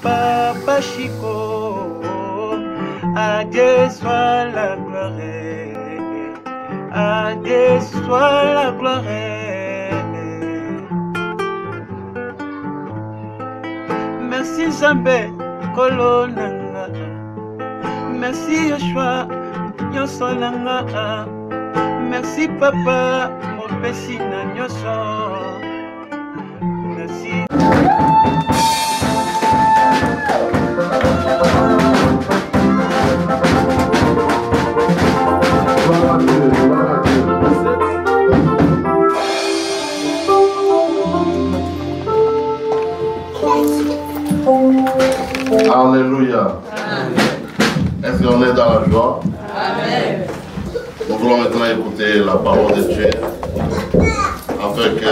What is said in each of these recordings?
Papa Chico, à Dieu soit la gloire, à Dieu soit la gloire. Merci Zambé, Kolonanga, merci Yoshua, Yosolanga, merci Papa, Mopesina Nyoso, merci. Alléluia. Est-ce qu'on est dans la joie? Amen. Nous voulons maintenant écouter la parole de Dieu avec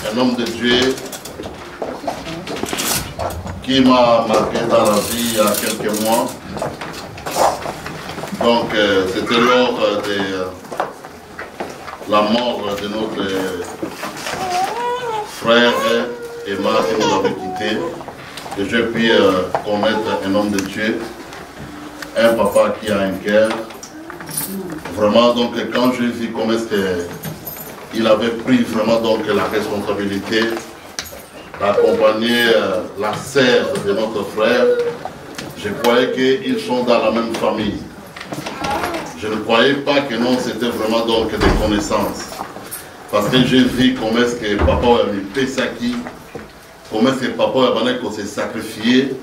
un homme de Dieu qui m'a marqué dans la vie il y a quelques mois. Donc c'était lors de la mort de notre frère Emma qui nous avait quittés, que je puis connaître un homme de Dieu, un papa qui a un cœur. Vraiment, donc, quand je vis comment est-ce qu'il avait pris vraiment donc la responsabilité d'accompagner la sœur de notre frère, je croyais qu'ils sont dans la même famille. Je ne croyais pas que non, c'était vraiment donc des connaissances. Parce que j'ai vu comment est-ce que papa a mis Pesaki, comment est-ce que papa a s'est sacrifié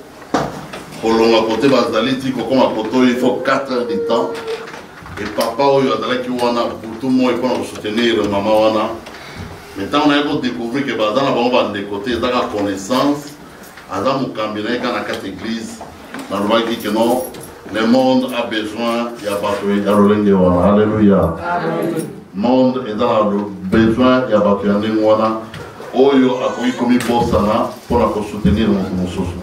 pour l'on côté Bazaliti, comme à Poto, il faut 4 heures de temps. Et papa a dit pour tout le monde pour soutenir maman wana. Maintenant on a découvert que Bazana va de côté dans la connaissance, Adam Mukambina dans la 4 églises, dans le qui que non, le monde a besoin il y a battu à l'Olenge wana. Alléluia. Le monde est dans le besoin il y a battu à l'Olenge wana. Oyo a commis Bossana pour la soutenir mon socio.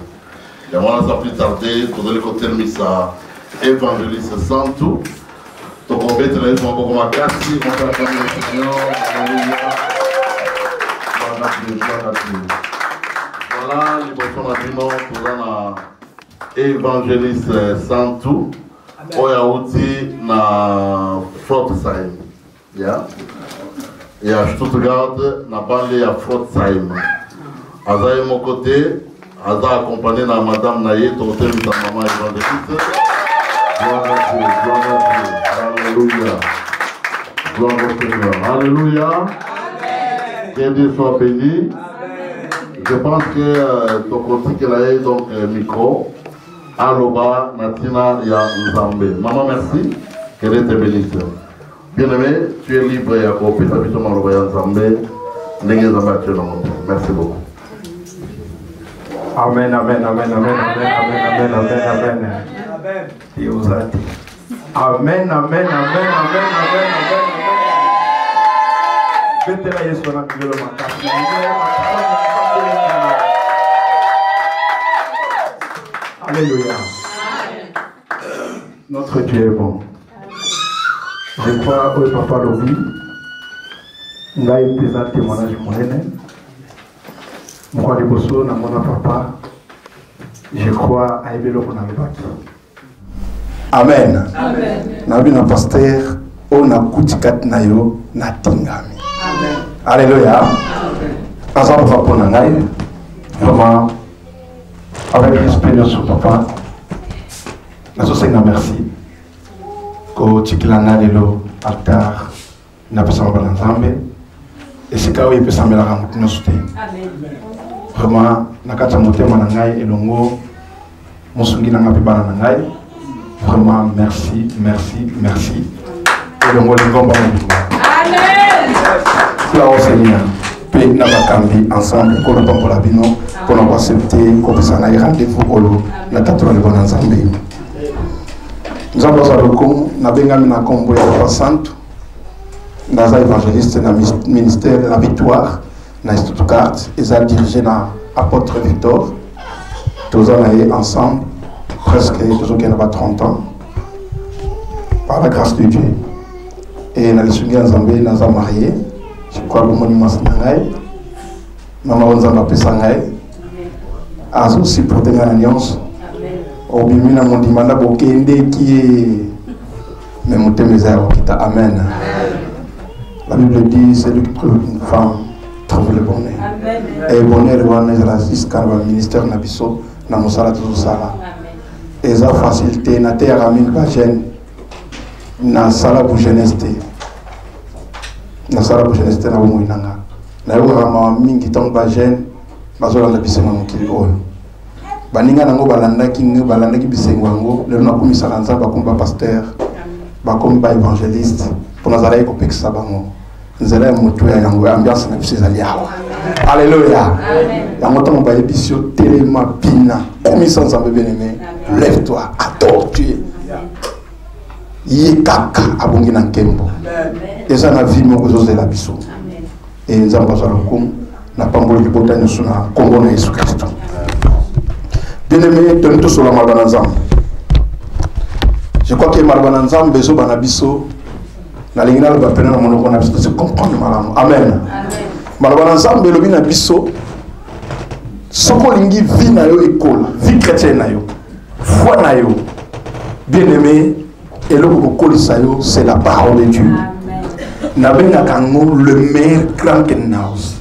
Et voilà, ça plus tardé, tout le côté de ça évangéliste sans tout. Donc on va être là, on va comme à 4, on va faire le Seigneur. Voilà, les personnes à Dino, pour un évangéliste sans tout. Oya outi na Pforzheim. Et à Stuttgart, na banlieue à Pforzheim. Azaï mon côté, Aza accompagné na madame Naye, toté de sa maman évangéliste. Gloire à Dieu, gloire à Dieu. Alléluia. Gloire au Seigneur. Alléluia. Que Dieu soit béni. Je pense que ton côté qu'il a eu donc micro. Aloba, Natina, Ya Nzambe. Maman, merci. Que Dieu te bénisse. Bien-aimé, tu es libre et à copier ta vie sur Maloba Ya Nzambe. Merci beaucoup. Amen, amen, amen, amen, amen, amen, amen, amen, amen. Dieu vous a dit. Amen, amen, amen, amen, amen, amen. Betela Yesu na kilo makasi. Alléluia. Notre Dieu est bon. Je crois que Papa Lobi, il a eu un témoignage monnaie. Moi, les bossos, na mon papa, je crois à Ebelo qu'on avait battu. Amen. Amen. Nabi na pasteur, on a kutikat na yo na tingami. Amen. Alléluia. Amen. Ensemble, on va prendre un aïe. Vraiment, avec l'expérience sur papa, je vous merci. Ko tikilana lelo altar na pesa mabala nzambe. Et c'est quand il peut s'en mêler à nous soutenir. Amen. Vraiment, nakata motema na ngai elongo mosungi na ngapi bana na ngai. Vraiment merci, merci, merci. Elongo lingomba mobimba. Amen. Là au Seigneur, pe na bakambi ensemble ko na pambola bino pour nous accepter ko pesa na rendez-vous olo na tatolo le bon ensemble. Nous avons besoin na bengami na kombo ya Papa Santo. Naza évangéliste dans le ministère de la Victoire, dans Stuttgart, ils ont dirigé dans l'apôtre Victor. Tous on ensemble, presque tous on a 30 ans, par la grâce de Dieu. Et dans les Sungi Nzambe, nous avons marié, je crois que le monument Sanangai. Maman Onzamba Pesangae. Azo aussi pour des alliances. Au bimina mon dimanda bokende qui est. Mais mon témézère kita. Amen. La Bible dit c'est lui qui trouve une femme trouve le bonheur. Et le bonheur est raciste car le ministère n'a pas na mosala tout ça. Et ça facilité na terre amine ba jeune na sala pour jeunesse. Na sala pour jeunesse na bomo inanga. Na yo rama mingi tant ba jeune bazola na bisema mokili oyo. Baninga nango balanda ki bisengo ngo le na komisa kanza ba komba pasteur ba komba évangéliste pour nazala ko pekisa bango. Nzela moto ya yango ambiance na biso ezali awa. Alléluia. Yango tango ba ebisio telema pina komisa nzambe bien-aimé. Lève-toi, adore-tu. Yekaka abongi na nkembo. Eza na vie moko zozela biso. Et nzamba za lokum na pamboli libota nyoso na kombo na Yesu Christ. Bien-aimé, toni to sola malbana nzambe. Je crois que malbana nzambe bezo bana biso na lingina lo bapena na monoko na biso c'est comprendre malamu. Amen. Malbana nzambe lobi na biso soko lingi vie na yo école, vie chrétienne na yo. Foi na yo. Bien-aimé, et le Kokolisayo, c'est la parole de Dieu. N'abenga kango le meilleur grand kennaus.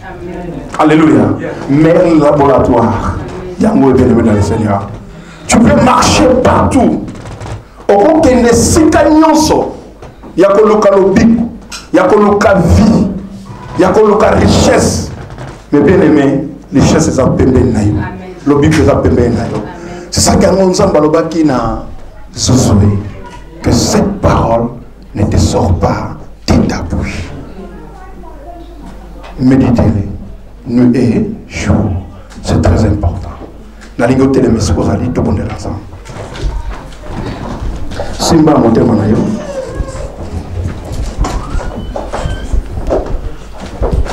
Alléluia. Meilleur laboratoire. Yango est bien-aimé dans le Seigneur. Tu peux marcher partout. Au kende sika nyonso. Yakoloka lobik. Yakoloka vie. Yakoloka richesse. Mais bien-aimé, richesse c'est ça pembe na yo. Lobik c'est ça pembe na yo. C'est ça qu'un ensemble balobaki na Zozoé. Que cette parole ne te sort pas de ta bouche. Méditez-les, nuit et jour. C'est très important. La ligote de mes sposali, tout le monde est ensemble. Simba monte manayo.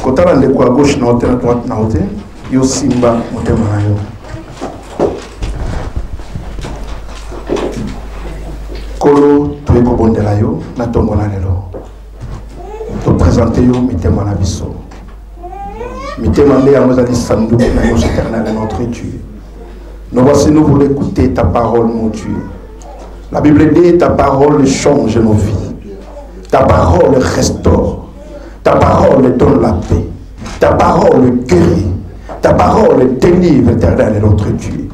Quand on est à gauche, à droite, yo Simba monte manayo. Kolo tuwe ko bondela yo na tongo na lelo to présenter yo mitema na biso mitema nde ya mozali sanduku na yo éternel de notre Dieu. Nous voici, nous voulons écouter ta parole, mon Dieu. La Bible dit ta parole change nos vies, ta parole restaure, ta parole donne la paix, ta parole guérit, ta parole délivre, éternel de notre Dieu.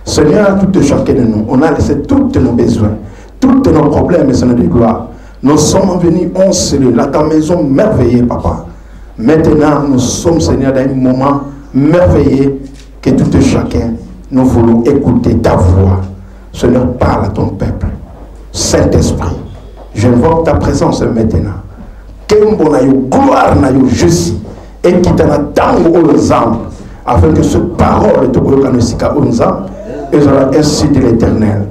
Seigneur, tout et chacun de nous, on a laissé tous nos besoins, tous nos problèmes, Seigneur de gloire. Nous sommes venus en cellule, à ta maison merveilleuse, Papa. Maintenant, nous sommes, Seigneur, dans un moment merveilleux que tout et chacun, nous voulons écouter ta voix. Seigneur, parle à ton peuple. Saint-Esprit, j'invoque ta présence maintenant. Kembo na yo, gloire na yo, juste. Et qui t'en attend aux âmes, afin que ce parole te bloque aux âmes, et ainsi de l'éternel.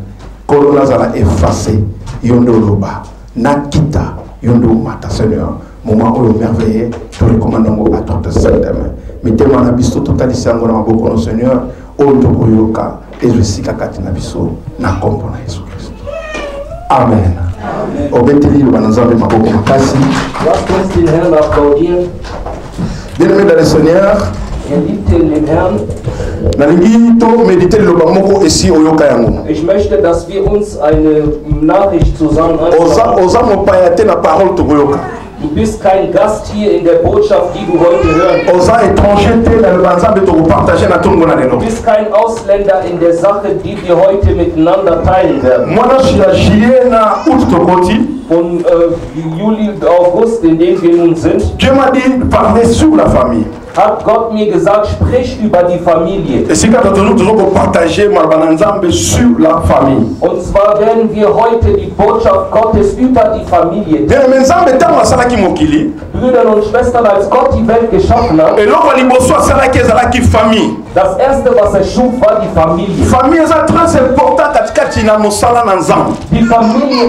Corona zala effacé, yondo loba, nakita, yondo mata, Seigneur. Moment où le merveilleux, te recommandons à toute cette main. Mais tellement na biso totalisi yango na maboko no Seigneur, oyo tokoyoka ezwisika kati na biso na kombo na Yesu Kristo. Amen. Obeteli lo banzambe maboko makasi. Lasst uns den Herrn applaudieren. Bien-aimés dans le Seigneur, Den Herrn. Ich möchte, dass wir uns eine Nachricht zusammen anschauen. Du bist kein Gast hier in der Botschaft, die du heute hören kannst. Du bist kein Ausländer in der Sache, die wir heute miteinander teilen werden. Von Juli, August, in dem wir nun sind, hat Gott mir gesagt, sprich über die Familie. Und zwar werden wir heute die Botschaft Gottes über die Familie teilen. Brüder und Schwestern, als Gott die Welt geschaffen hat, das erste, was er schuf, war die Familie. Die Familie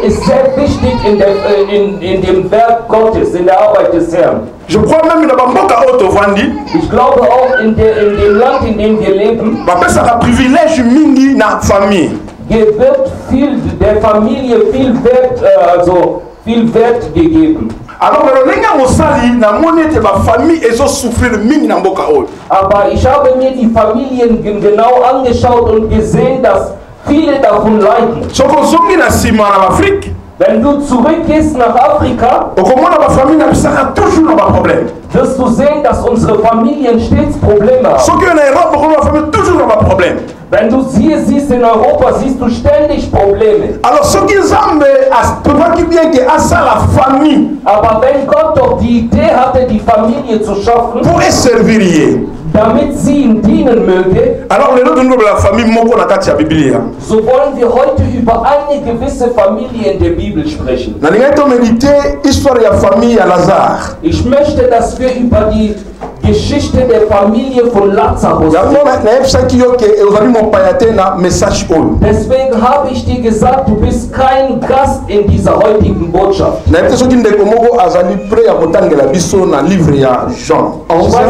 ist sehr wichtig in dem Werk Gottes, in der Arbeit des Herrn. Je crois même dans ich glaube auch in dem Land, in dem wir leben, privilège mingi na famille. Wird der Familie viel Wert gegeben. Alors, Aber ich habe mir die Familien genau angeschaut und gesehen, dass viele davon leiden. Wenn du zurückgehst nach Afrika, wirst du sehen, dass unsere Familien stets Probleme haben. Wenn du hier siehst in Europa, siehst du ständig Probleme. Aber wenn Gott doch die Idee hatte, die Familie zu schaffen, damit sie ihm dienen möge, so wollen wir heute über eine gewisse Familie in der Bibel sprechen. Ich möchte, dass wir über die Geschichte der Familie von Lazarus reden. Deswegen habe ich dir gesagt, du bist kein Gast in dieser heutigen Botschaft. Ich weiß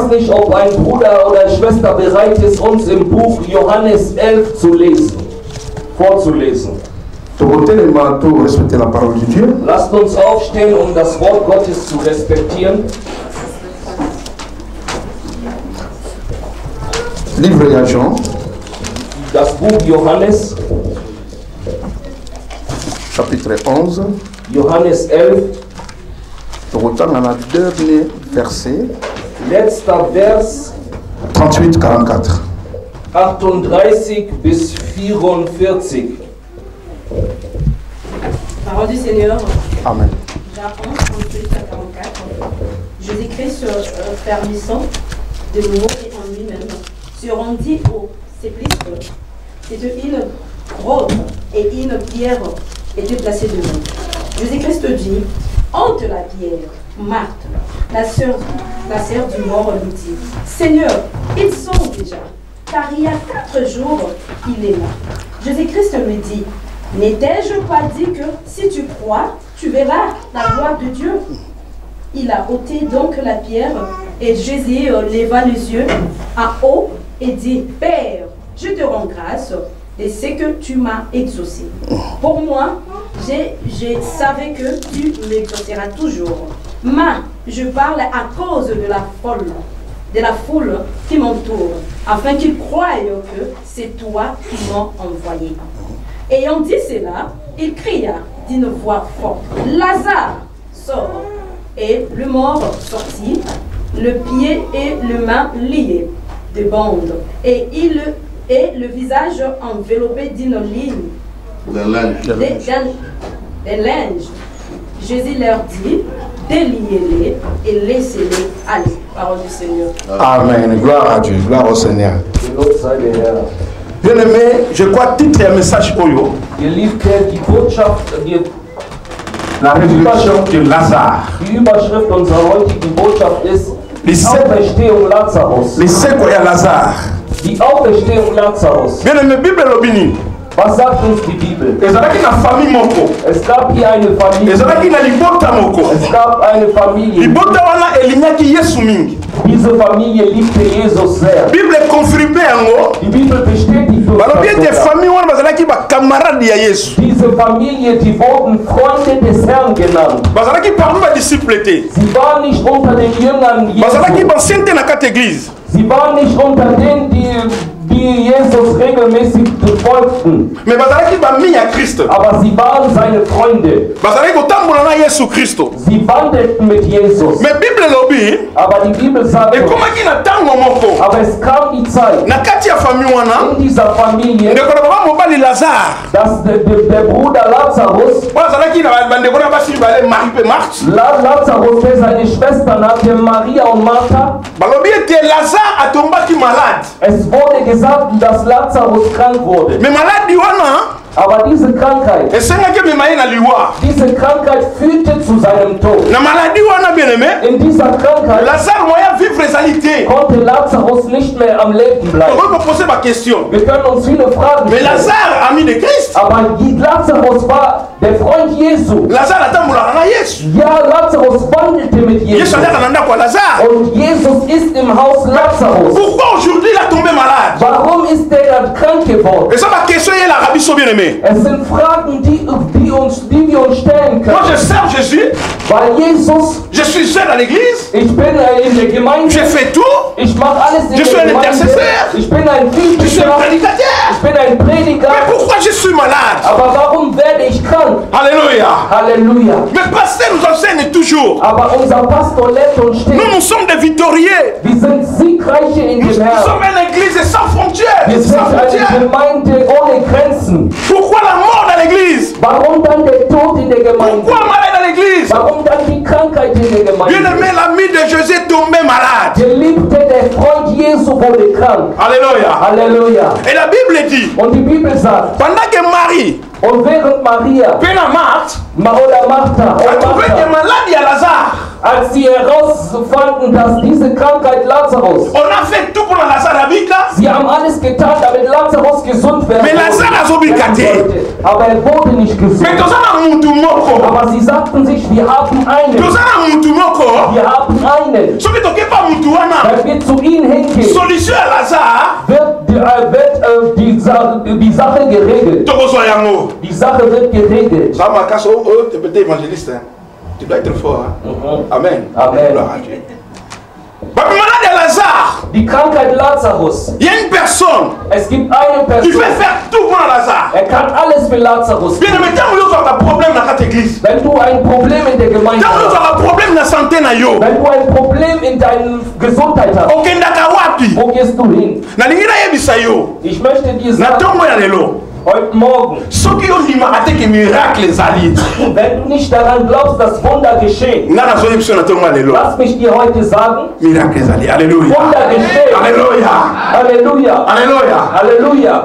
nicht, ob ein Bruder oder Schwester bereit ist, uns im Buch Johannes 11 zu lesen, vorzulesen. Lasst uns aufstehen, um das Wort Gottes zu respektieren. Livre à Jean. Das Buch Johannes. Chapitre 11. Johannes 11. Dernier verset. Letzter Vers. 38-44. 38 bis 44. Parole du Seigneur. Amen. Jean 11, 38 à 44. Jésus-Christ fermissant de nouveau et en lui-même se rendit au sépulcre. Cette île rôde et une pierre était placée devant. Jésus-Christ dit, ôte la pierre. Marthe, la sœur du mort, lui dit, Seigneur, ils sont déjà, car il y a 4 jours qu'il est là. Jésus-Christ lui dit, n'ai-je pas dit que si tu crois, tu verras la gloire de Dieu? Il a ôté donc la pierre et Jésus leva les yeux à haut et dit, Père, je te rends grâce de ce que tu m'as exaucé. Pour moi, je savais que tu m'exauceras toujours. Mais je parle à cause de la foule qui m'entoure, afin qu'ils croient que c'est toi qui m'as envoyé. Ayant dit cela, il cria d'une voix forte, Lazare, sors. Et le mort sortit, le pied et le main liés de bandes, et le visage enveloppé d'une ligne de linge. Jésus leur dit, déliez-les et laissez-les aller. Parole du Seigneur. Amen. Gloire à Dieu. Gloire au Seigneur. Bien aimé, je crois que titre un message pour vous. La résurrection de Lazare. Die Überschrift unserer heutigen Botschaft ist die Auferstehung Lazarus. Die Auferstehung Lazarus. Bien aimé, Bible l'obini. Was sagt uns die Bibel? Es gab hier eine Familie. Es gab eine Familie. Diese Familie liebte Jesus sehr. Die Bibel bestätigt uns diese Familie, die wurden Freunde des Herrn genannt. Sie waren nicht unter den Jüngern Jesu. Sie waren nicht unter denen, die Jesus regelmäßig folgten. Aber sie waren seine Freunde. Sie wandelten mit Jesus. Aber die Bibel sagt, aber es kam die Zeit in dieser Familie, dass der Bruder Lazarus, der seine Schwestern hatte, Maria und Martha, es wurde gesagt, dass Lazarus krank wurde. Aber diese Krankheit führte zu seinem Tod. In dieser Krankheit konnte Lazarus nicht mehr am Leben bleiben. Wir können uns viele Fragen stellen. Aber Lazarus war der Freund Jesu. Ja, Lazarus wandelte mit Jesus. Und Jesus ist im Haus Lazarus. Warum ist der dann krank geworden? Et ça va questionner l'Arabie bien aimé. Es sind Fragen, die wir uns stellen können. Moi je sers Jésus. Weil Jesus, je suis seul à l'église. Ich bin in der Gemeinde. Je fais tout. Ich mache alles in je suis un intercesseur. Ich bin ein je suis un prédicateur. Ich bin ein Prediger. Mais pourquoi je suis malade? Aber warum werde ich krank? Alléluia. Halleluja. Mais pasteur nous enseigne toujours. Aber unser Pastor lehrt uns stets. Nous sommes des victorieux. Wir sind Siegreiche in dem Herrn. Nous sommes une église sans frontières. Wir sind eine Gemeinde ohne Grenzen. Pourquoi la mort dans l'église? Warum dann der Tod in der Gemeinde? Pourquoi malade dans l'église? Warum dann die Krankheit in der Gemeinde? Bien-aimé, l'ami de Jésus est tombé malade. Geliebte, der Freund Jesu wurde krank. Alléluia. Halleluja. Et la Bible dit. Und die Bibel sagt. Pendant que Marie. Und während Maria. Oder Martha. Maladie à Lazare. Als sie herausfanden, dass diese Krankheit Lazarus. On a fait tout pour Lazare. Sie haben alles getan, damit Lazarus gesund werden sollte. Aber er wurde nicht gesund. Aber sie sagten sich, wir haben einen. Wir haben einen. Wenn wir zu ihnen hingehen, wird die Sache geregelt. Die Sache wird geregelt. Tu dois être fort. Hein? Amen. Amen. Die Krankheit Lazarus. Il y a une personne. Es gibt eine Person. Tu peux faire tout pour Lazare. Er kann alles für Lazarus. Bien, mais quand vous avez un problème dans cette église. Wenn du ein Problem in der Gemeinde hast. Quand vous avez un problème dans la santé na yo. Wenn du ein Problem in deiner Gesundheit hast. Wo gehst du hin? Na lingina yebisa yo. Ich möchte dir sagen. Na tongo ya lelo. Heute Morgen. Wenn du nicht daran glaubst, dass Wunder geschehen, lass mich dir heute sagen, Halleluja. Wunder geschehen. Halleluja. Halleluja. Halleluja. Halleluja.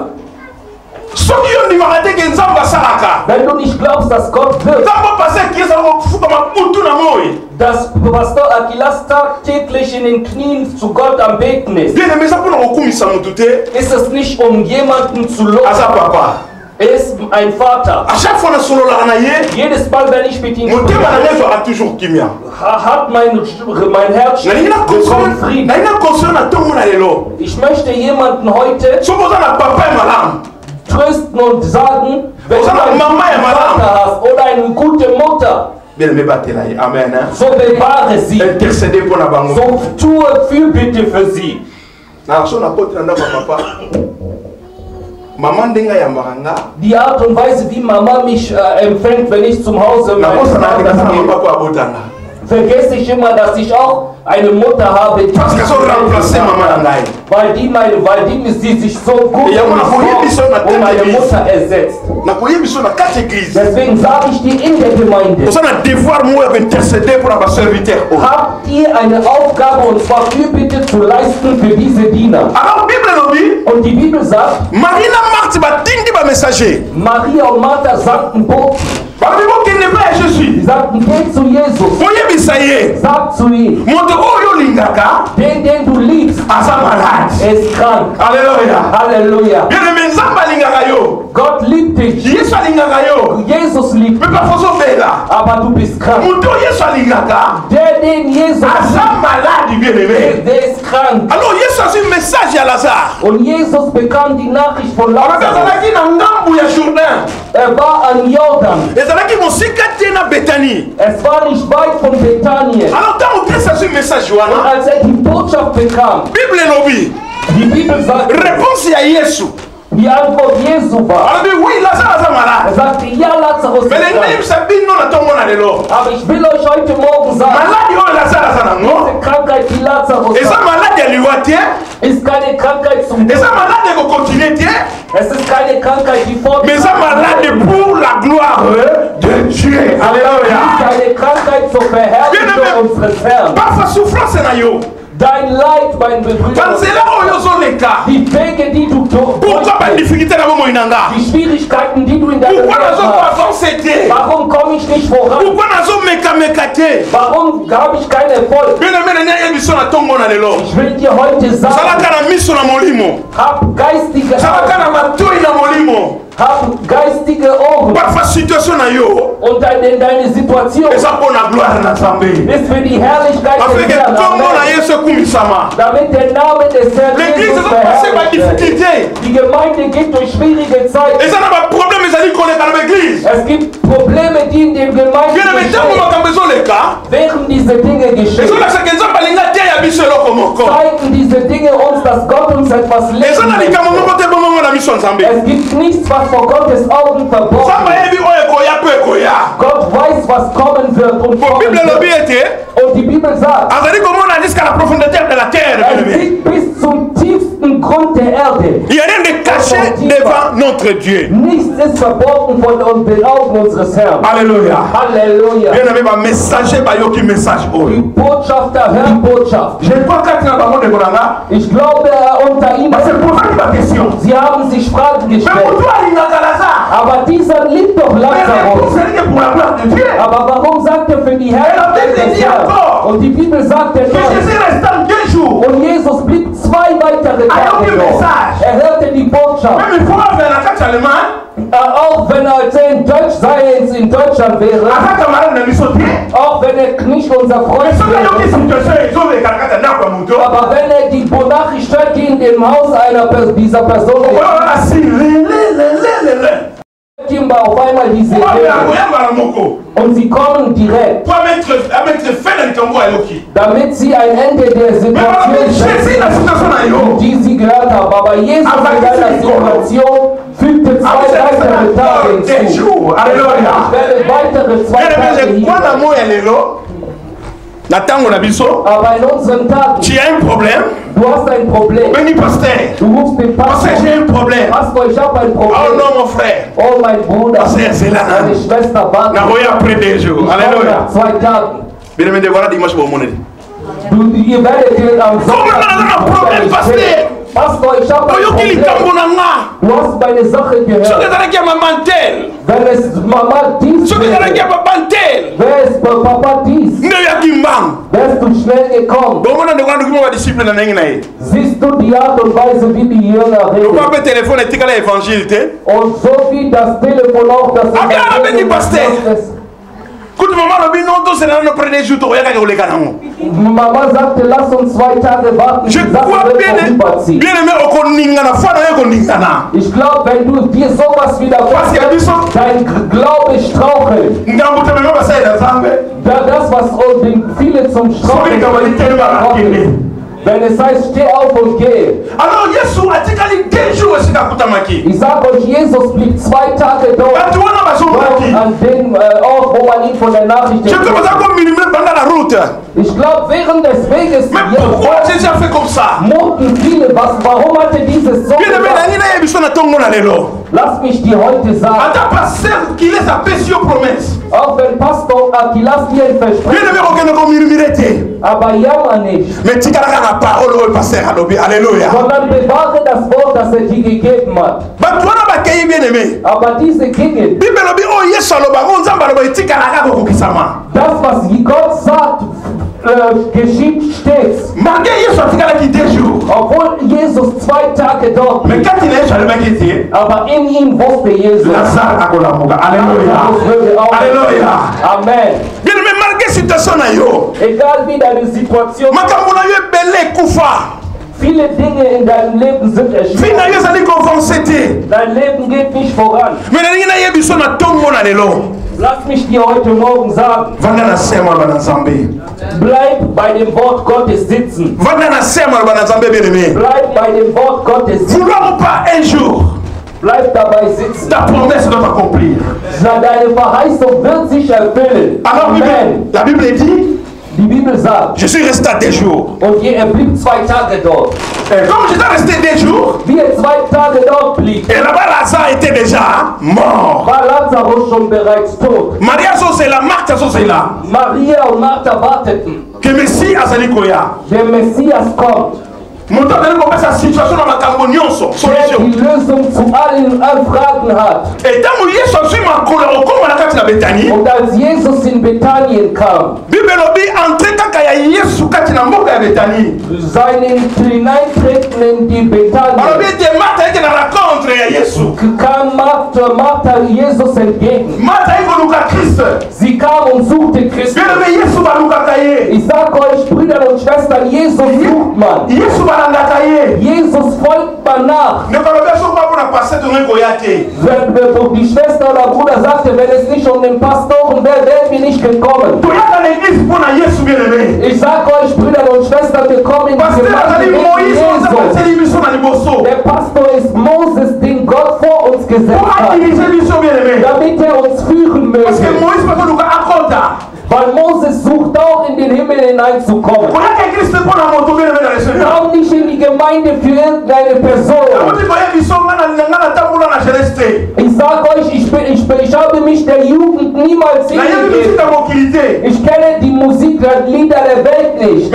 Wenn du nicht glaubst, dass Gott wirkt, dass Pastor Aquilas tagtäglich in den Knien zu Gott am Beten ist, ist es nicht, um jemanden zu loben. Er ist ein Vater. Jedes Mal, wenn ich mit ihm spreche, hat mein Herz bekommen Frieden. Ich möchte jemanden heute trösten und sagen, wenn du einen Vater hast oder eine gute Mutter, Amen. So bewahre sie. So tue Fürbitte für sie. Die Art und Weise, wie Mama mich empfängt, wenn ich zum Hause gehe, vergesse ich immer, dass ich auch eine Mutter habe, die weil sie sich so gut um meine Mutter ersetzt. Deswegen sage ich dir in der Gemeinde, habt ihr eine Aufgabe, und zwar Fürbitte zu leisten für diese Diener. Und die Bibel sagt, Maria und Martha sagten Boten. Sie sagten, geh zu Jesus. Sag zu ihm, den du liebst, er ist krank. Halleluja. Halleluja. Gott liebt dich. Jesus liebt dich. Aber du bist krank. Der, den Jesus liebt, der ist krank. Und Jesus bekam die Nachricht von Lazarus. Er war an Jordan. Es war nicht weit von Bethanien. Und als er die Botschaft bekam, die Bibel sagt, die Antwort Jesu war, er sagte, ja, Lazarus ist krank. Aber ich will euch heute Morgen sagen, diese Krankheit, die Lazarus hat, ist keine Krankheit zum Tod. Es ist keine Krankheit, die fortgeht. Es ist eine Krankheit zur Verherrlichung unseres Herrn. Dein Leid, mein Bruder, die Wege, die du durchgehst, die Schwierigkeiten, die du in deinem Leben hast. Warum komme ich nicht voran? Warum habe ich keinen Erfolg? Ich will dir heute sagen, hab geistige Augen. haben geistige Ohren. Parfois situation na yo. Und deine Situation ist für die Herrlichkeit des Herrn. Damit der Name des Herrn Jesus verherrlicht wird. Die Gemeinde geht durch schwierige Zeiten. Es gibt Probleme, die in dem Gemeinde geschehen. Während diese Dinge geschehen, zeigen diese Dinge uns, dass Gott uns etwas lehrt. Es gibt nichts, was vor Gottes Augen verborgen ist. Gott weiß, was kommen wird und kommen wird. Und die Bibel sagt, er sieht bis zum tiefsten Grund der Erde. Il n'y a rien de caché devant notre Dieu. Nichts ist verborgen von den Augen unseres Herrn. Alléluia. Halleluja. Bien aimé, ma messager, ma yoki message. Die Botschafter hören Botschaft. Je ne crois pas qu'il y a un de Bolanga. Ich glaube, unter ihnen, sie haben sich Fragen gestellt. Aber dieser liebt doch Lazarus. Aber warum sagt er für die Herrlichkeit des Herrn? Und die Bibel sagt er und Jesus blieb 2 weitere Tage dort. Er hörte die Botschaft. Auch wenn er in Deutsch sei, in Deutschland wäre. Auch wenn er nicht unser Freund wäre. Aber wenn er die Nachricht hört, die in dem Haus dieser Person ist, auf einmal diese und sie kommen direkt, damit sie ein Ende der Situation setzen, die sie gehört haben. Aber Jesus in seiner Situation fügte 2 weitere Tage hinzu. Ich werde weitere 2 Tage hier. Aber in unseren Tagen, tu as un problème. Du hast ein Problem. Du rufst den Pastor. J'ai un problème. Pastor, ich habe ein Problem. Oh non, mon frère. Oh, mein Bruder. Meine Schwester wartet. Après 2 jours. Alléluia. 2 Tagen. Ihr werdet den am Sonntag. Pastor, ich habe ein Problem. Du hast meine Sache gehört. Wenn es Mama dies wäre, wer ist Papa dies? Wärst du schnell gekommen? Siehst du die Art und Weise, wie die Jünger reden? Und so wie das Telefon auch das Evangelium ist. Maman sagte, lass uns 2 Tage warten. Je crois bien aimé, ich glaube, wenn du dir sowas widerfährst, dein Glaube strauchelt. Das, was viele zum Straucheln bringt. Wenn es heißt, steh auf und geh. Ich sage euch, Jesus blieb 2 Tage dort. An dem Ort, wo man ihn von der Nachricht erzählt. Ich glaube, während des Weges murrten viele, warum hatte dieses so gemacht? Lass mich dir heute sagen, auch wenn Pastor Akilas dir ein Versprechen, aber jammer nicht, sondern bewahre das Wort, das er dir gegeben hat. Aber diese gingen, das, was Gott sagt, geschieht stets. Obwohl Jesus 2 Tage dort blieb. Aber in ihm wusste Jesus. Alléluia. Alléluia. Amen. Egal wie deine Situation, viele Dinge in deinem Leben sind erschwert. Dein Leben geht nicht voran. Lass mich dir heute Morgen sagen, bleib bei dem Wort Gottes sitzen. Bleib bei dem Wort Gottes sitzen. Bleib dabei sitzen. Ta promesse doit s'accomplir. Deine Verheißung wird sich erfüllen. Amen. La Bible dit, die Bibel sagt, je suis resté 2 jours. Und er blieb 2 Tage dort. Et comme j'étais resté 2 jours, wie 2 Tage dort blieb, et là-bas Lazare était déjà mort. War Lazarus schon bereits tot. Maria est là, Martha est là. Maria und Martha warteten. Que Messie azali koya. Der Messias kommt. Die Lösung zu allen Fragen hat. Und als Jesus in Bethanien kam, sein Hineintreten in die Bethanien, rencontre à Jésus. Kam Martha Jesus entgegen. Martha ikonuka Christ. Sie kam und suchte Christus. Bien-aimé, Yesu balukaka ye. Ich sag euch, Brüder und Schwestern, Jesus sucht man. Yesu balangaka ye. Jesus folgt man nach. Ne kolobe so pas pour passer ton ngoyate. Wenn die Schwester oder Bruder sagte, wenn es nicht um den Pastoren wäre, wären wir nicht gekommen. Ich sag euch, Brüder und Schwestern, wir kommen in die Gemeinde. Der Pastor ist Moses, den Gott vor uns gesetzt hat, damit er uns führen möge. Weil Moses sucht auch in den Himmel hineinzukommen. Komm nicht in die Gemeinde für irgendeine Person. Ich sag euch, ich habe mich der Jugend niemals hingegeben. Ich kenne die Musiklieder der Welt nicht.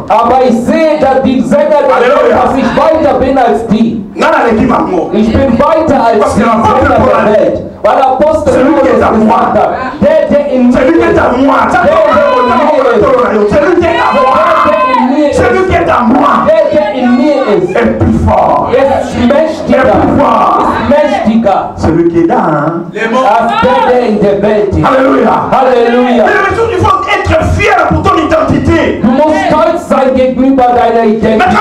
Aber ich sehe, dass die Sänger der Welt, dass ich weiter bin als die. Ich bin weiter als die Sänger der Welt. Weil Apostel Paulus gesagt hat, der in mir ist, ist mächtiger. Celui qui est là, als der in der Welt ist. Alléluia. Halleluja. Il faut être fier pour ton identité. Du musst stolz sein gegenüber deiner Identität.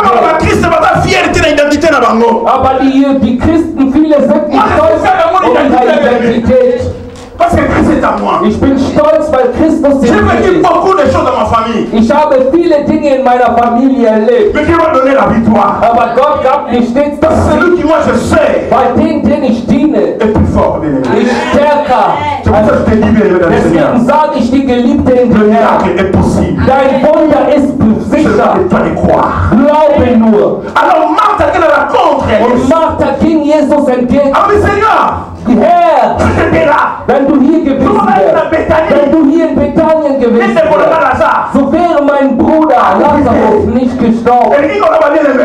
Aber die Christen, viele sind nicht stolz auf ihre Identität. Parce que Christ est à moi. Ich bin stolz, weil Christus in mir ist. Beaucoup de choses dans ma famille. Ich habe viele Dinge in meiner Familie erlebt. Mais Dieu m'a donné la victoire. Aber Gott gab mir stets das Sieg. Celui qui moi je sais. Bei den ich diene, est plus fort, bien aimé. Ist stärker. Deswegen sage ich die Geliebte in den Herrn. Dein Wunder ist sicher. Glaube nur. Alors Martha, quelle est la contre? Und Martha ging Jesus entgegen. Ah mais Seigneur. Herr, wenn du hier gewesen wärst, wenn du hier in Bethanien gewesen wärst, so wäre mein Bruder Lazarus nicht gestorben.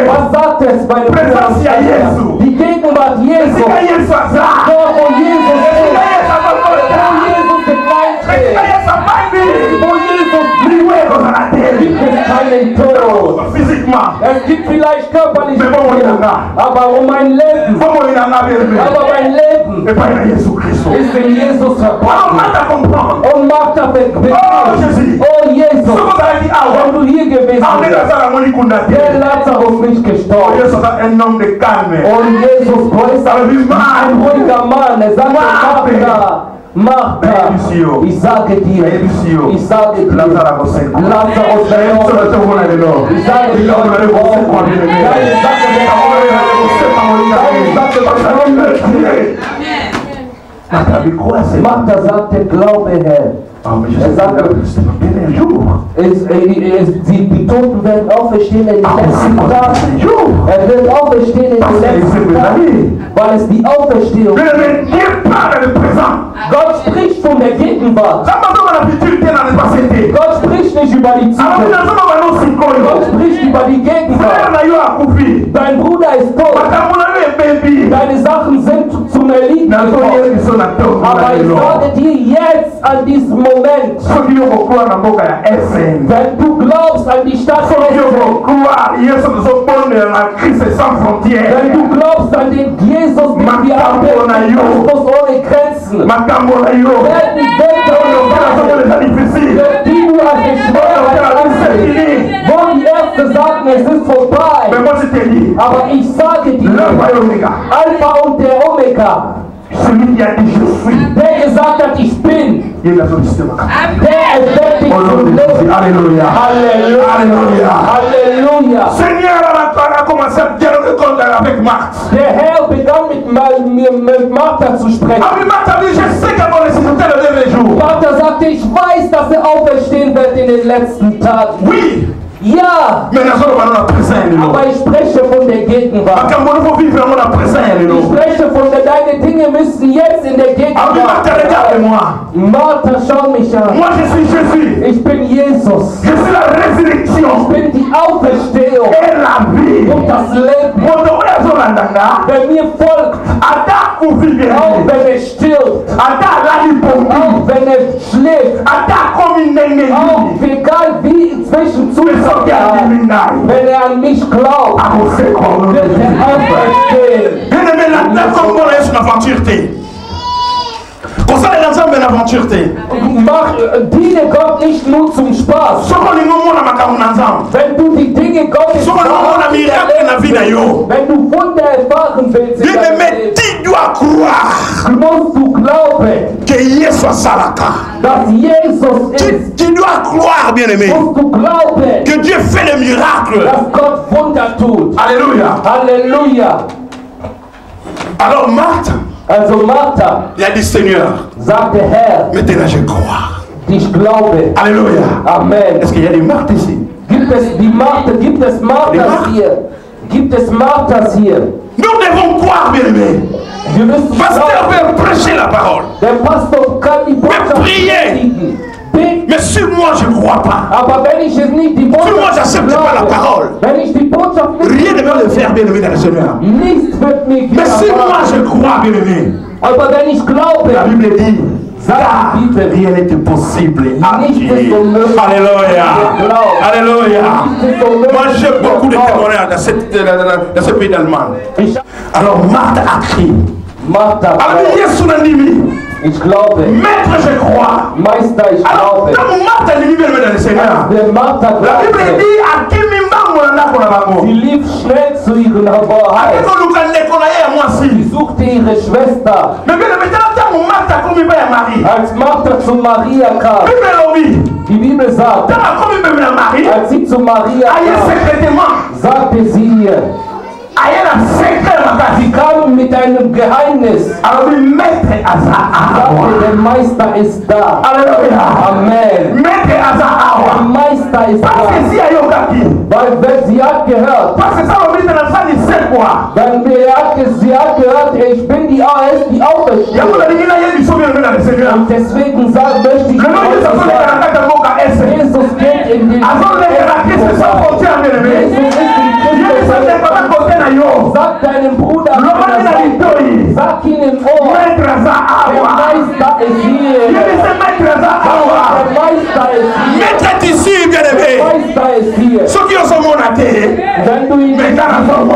Was sagt es, meine Brüder? Die Gegenwart Jesus. Dort, wo Jesus ist. Wo Jesus blüht, gibt es keinen Tod. Es gibt vielleicht körperliche Tod, aber mein Leben, ist in Jesus verborgen. Und Martha begriff, oh Jesus, wenn du hier gewesen wärst, der Lazarus nicht gestorben. Und Jesus ist ein ruhiger Mann. Er sagte, Martha, ich sage dir, Lazarus ist Martha sagte, glaube Herr. Er sagte, die Toten werden auferstehen in den letzten Tagen. Er wird auferstehen in den letzten Tagen, weil es die Auferstehung ist. Gott spricht von der Gegenwart. Gott spricht nicht über die Zukunft. Gott spricht über die Gegenwart. Dein Bruder ist tot. Deine Sachen sind zum Erliegen gekommen. Aber ich sage dir jetzt an diesem Moment, wenn du glaubst an die Stadt, wenn du glaubst an den Jesus, den wir anbeten, Christus ohne Grenzen, werden die Welt die du als Beschwörer ansehen, wo die Ärzte sagen, es ist vorbei. Aber ich sage dir, Alpha und der Omega, der gesagt hat, ich bin, der erweckt dich zum Leben. Halleluja. Halleluja. Halleluja. Der Herr begann mit Martha zu sprechen. Martha sagte, ich weiß, dass er auferstehen wird in den letzten Tagen. Ja, aber ich spreche von der Gegenwart. Ich spreche von der, deine Dinge müssen jetzt in der Gegenwart. Martha, schau mich an. Ich bin Jesus. Ich bin die Auferstehung und das Leben. wer mir folgt, auch wenn er stirbt, auch wenn er schläft, auch egal wie zwischen Zustand, wenn er an mich glaubt, wird er auferstehen. Diene Gott nicht nur zum Spaß. Wenn du die Dinge Gottes wenn du Wunder erfahren willst, musst du glauben, dass Jesus ist. Tu dois croire, bien-aimé, Musst du glauben, que Dieu fait des miracles. dass Gott Wunder tut. Alléluia. Halleluja. Alors Marthe, Also Martha il a dit Seigneur, sagte, Herr, maintenant je crois. ich glaube. Alléluia. Amen. Est-ce qu'il y a des Marthes ici? Gibt es Marthas hier? Gibt es Marthas hier? Nous devons croire, bien-aimé. Wir müssen Pasteur glauben. veut prêcher la parole. Der Pastor kann die Botschaft prier. predigen. Beten. Mais sur moi, je ne crois pas. Aber wenn ich es nicht die Sur moi, Botschaft j'accepte pas la parole. wenn ich die Botschaft nicht Rien ne va le faire, bien-aimé, dans le Seigneur. nichts wird mir Mais sur moi, erwarten. je crois, bien-aimé. Aber wenn ich glaube, La Bible dit, sagt die Bibel, rien n'est impossible à nichts Dieu. ist unmöglich. Alléluia. Alléluia. Nichts ist unmöglich. Moi, j'ai beaucoup de témoignages dans ce pays d'Allemagne. Ich, Alors, Marthe a crié. Martha, Alors, Yesu n'a dit, ich glaube. Maître, je crois. Meister, ich Alors, glaube. quand Marthe a dit, dans le Seigneur, Der Martha la Bible glaubte. dit, à qui Sie lief schnell zu ihrem Haus. Sie suchte ihre Schwester. Als Martha zu Maria kam, die Bibel sagt, als sie zu Maria kam, sagte sie ihr, sie kamen mit einem Geheimnis. Sagte, der Meister ist da. Amen. Der Meister ist da. Weil wenn sie hat gehört, sie hat gehört, ich bin die Auferstehung. Und deswegen möchte ich sagen, Jesus geht in den Jesus ist sag deinem Bruder, sag ihm im Ohr, der Meister ist hier. Der Meister ist hier. Ici, bien-aimé. Der Meister ist hier. Ceux qui ont mon athée, Wenn du ihn mais siehst, dans la zone,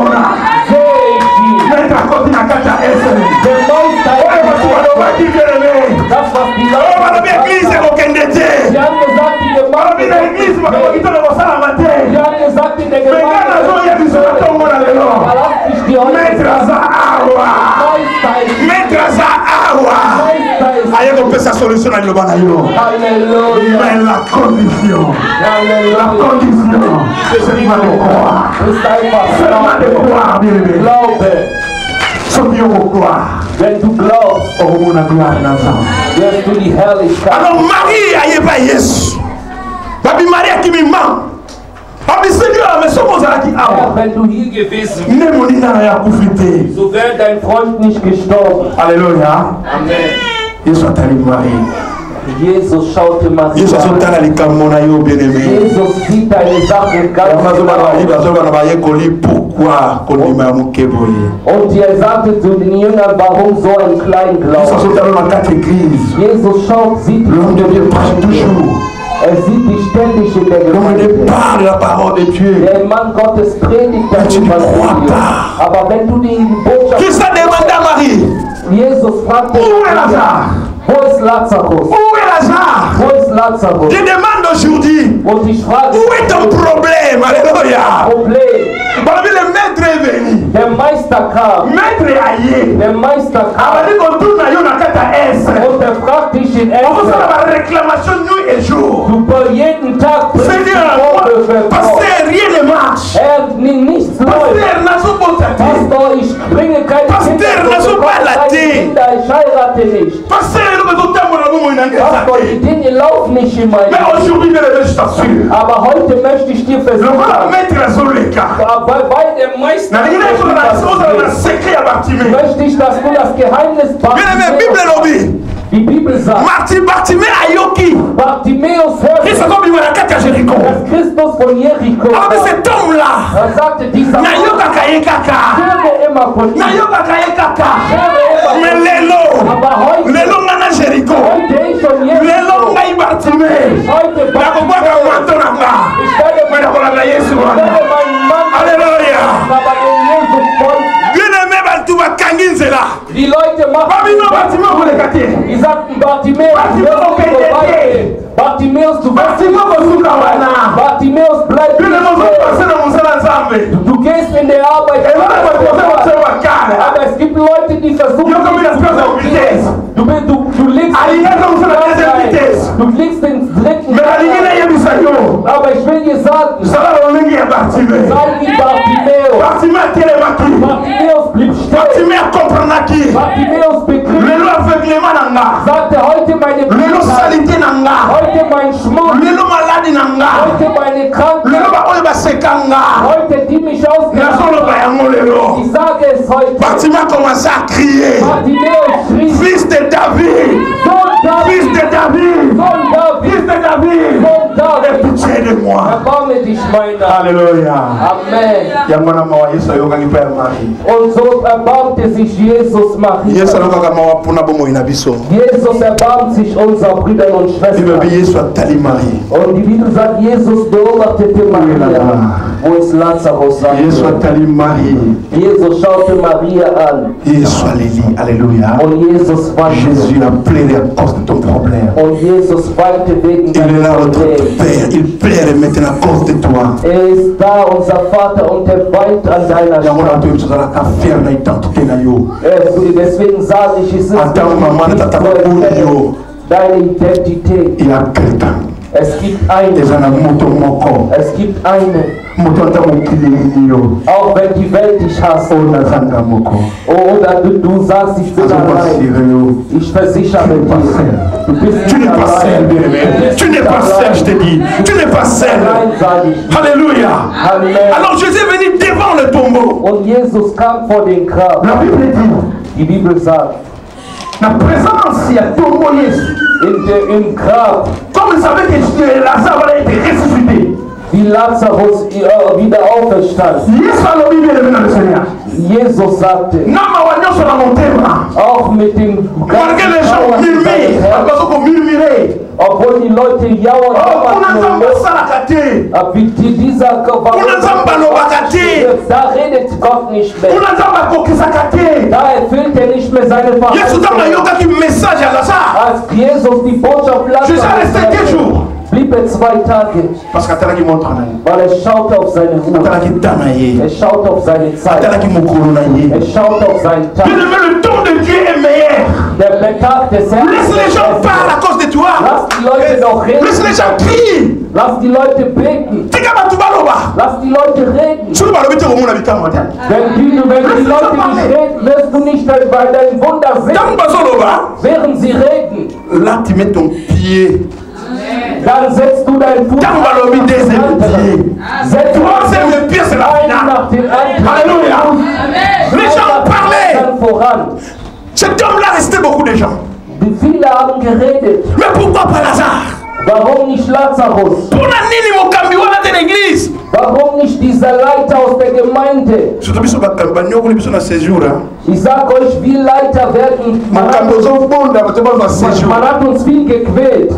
sehe ich ihn. mais à côté de la carte à S. Der Meister ist hier. Das, was die Leute Oh, madame l'église, gesagt aucun d'été. Sie haben gesagt, die Madame Gemeinde. l'église, madame l'église, Sie haben gesagt, in der mais quand la zone, il y a du Gemeinde. soleil, on a le nom. Verlass dich die heute. Maître Azahawa. Meister ist hier. Maître Azahawa. Meister ist Aïe, on peut sa solution dans le banayo. Halleluja. Mais la condition, c'est seulement de croire. Ist einfach Seulement de croire, bien-aimé. Glaube. Ceux qui ont croire, Wenn du glaubst, auront la gloire ensemble. wirst du die Herrlichkeit. Alors Marie aïe pas Yesu. Babi Maria qui me ment. Babi Seigneur, mais ce mot là qui Herr, a. wenn du hier gewesen wärst, Ne monina na ya kufite. so wäre dein Freund nicht gestorben. Alléluia. Amen. Yesu atali Marie. Jesus schaute Maria Yesu an. asotala likambo na yo bien-aimé. Jesus sieht deine Sache ganz genau. Pourquoi kondima ya moke boye? Und er sagte zu den Jüngern, warum so ein klein Yesu Glaube? asotala na quatre églises. Jesus schaut, sieht L'homme de Dieu parle toujours. er sieht dich ständig in der L'homme de Dieu Gemeinde. parle la parole de Dieu. Der Mann Gottes predigt das tu ne crois Evangelium. pas. Aber wenn du die Botschaft... Qui ça demande à Marie? Jesus fragte, Où est Lazare? wo ist Lazarus? Où est Lazare? Wo ist Lazarus? Je demande aujourd'hui. Und ich frage, Où est ton problème? Alléluia. Problem. Parce que le maître est venu. Der Meister kam. Maître est aillé. Der Meister kam. Alors, il retourne à Yona Kata S. Und er fragt dich in On va faire Essen. la réclamation nuit et jour. Du bei jeden Tag bringst Seigneur, du parce Opfer. que rien ne marche. Herr, nichts läuft. Pasteur, n'a pas beau t'aider. Pastor, ich bringe keine Pastor, Kinder. lass uns mal Keine lassen. Kinder, ich heirate nicht. Pasteur, nous devons t'aimer dans le moment où il y a Pastor, die Dinge laufen nicht in meinem mais Leben. aujourd'hui, je t'assure. Aber heute möchte ich dir Le voilà versuchen, maître à Zoleka. weil der Meister Na ningine kuna na soza na secret ya Bartimée. möchte ich, dass du das Geheimnis Bien aimé, Bible lobi. Die Bibel sagt, Bartimée ayoki. Bartimäus hörte, Christ comme il va la carte à Jéricho. dass Christus von Jericho Alors mais kam. cet homme là, Er sagte, dieser na Mann yoka kaye kaka. hörte immer von ihm. Mais lelo ngana Jericho. Lelo ngai Bartimée. Alléluia. Bien-aimé Baltuba Kanginzela. Die Leute machen. Die sagten Bartimäus, du Bartimäus, bleib. Du gehst in der Arbeit. Aber es gibt Leute, die versuchen. Du liegst den dritten. Aber ich will dir sagen, sei wie Bartimäus. Bartimäus blieb still. Bartimäus begriff. Sagte heute meine Blüte. Heute mein Schmutz. Heute meine Krankheit. Heute die mich ausgelacht. Ich sage es heute. Bartimäus commença à crier. Bartimäus schrie. Fils de David. Fils de David. Fils de David. Aie pitié de moi. Erbarme dich meiner. Alléluia. Amen. Und so erbarmte sich Jesus Maria. Jesus erbarmt sich unserer Brüder und Schwestern. Und die Bibel sagt, Jesus beobachtete Maria, wo es Lazarus sagte. Jesus schaute Maria an. Alléluia. Und Jesus weinte. Jésus a pleuré à cause de ton problème. Und Jesus weinte wegen Il est là, notre Père. Il pleure maintenant à cause de toi. Ist da, unser Vater, und er weint an deiner Stelle. Deswegen sage ich, es ist deine Identität. Il y a quelqu'un. Es gibt einen. Es gibt einen. Auch wenn die Welt dich hasst. Oder du sagst, ich bin allein. Ich versichere dir. Du bist tu n'es pas seul, bien-aimé. Tu n'es pas seul, je te dis. Tu n'es pas seul. Alléluia. Alors Jésus est venu devant le tombeau. Und Jesus kam vor den Grab. La Bible dit. Die Bibel sagt. La présence, il y a tombeau Jésus. Im Grab. Comme vous savez que Lazare a été ressuscité. Wie Lazarus wieder auferstand. Jesus sagte, auch mit dem obwohl die Leute jauern, da redet Gott nicht mehr. Da erfüllt er nicht mehr seine Verheißung. Als Jesus die Botschaft Lazarus blieb er 2 Tage, weil er schaute auf seine Ruhe, er schaute auf seine Zeit, er schaute auf seinen Tag. Der Tag des Herrn. Laisse les gens parler à cause de toi. Lass die Leute doch reden. Laisse les gens crier. Lass die Leute beten. Lass die Leute reden. Wenn die Leute nicht reden, wirst du nicht bei deinem Wunder sehen. Während sie reden. Là, tu mets ton pied. Dann setzt du deinen Fuß auf le pied, c'est la finale. Alléluia. Les gens parlaient. Cet homme-là restait beaucoup de gens. Viele haben geredet. Mais pourquoi pas Lazare? Warum nicht Lazarus? Warum nicht dieser Leiter aus der Gemeinde? Ich sage euch, wir Leiter werden. Man hat uns viel gequält.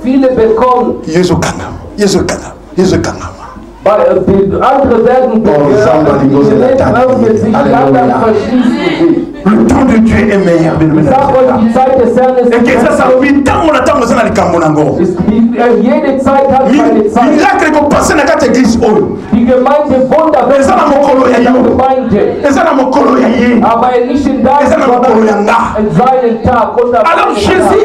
Viele bekommen. Andere werden öffnet sich, die anderen verschließen sich. Le temps de Dieu est meilleur. Ich sage euch, die Zeit des Herrn ist jede Zeit hat seine Zeit. Die Gemeinde wundert in der Gemeinde. Aber nicht in deinem, sondern in seinen Tag. Alors Jésus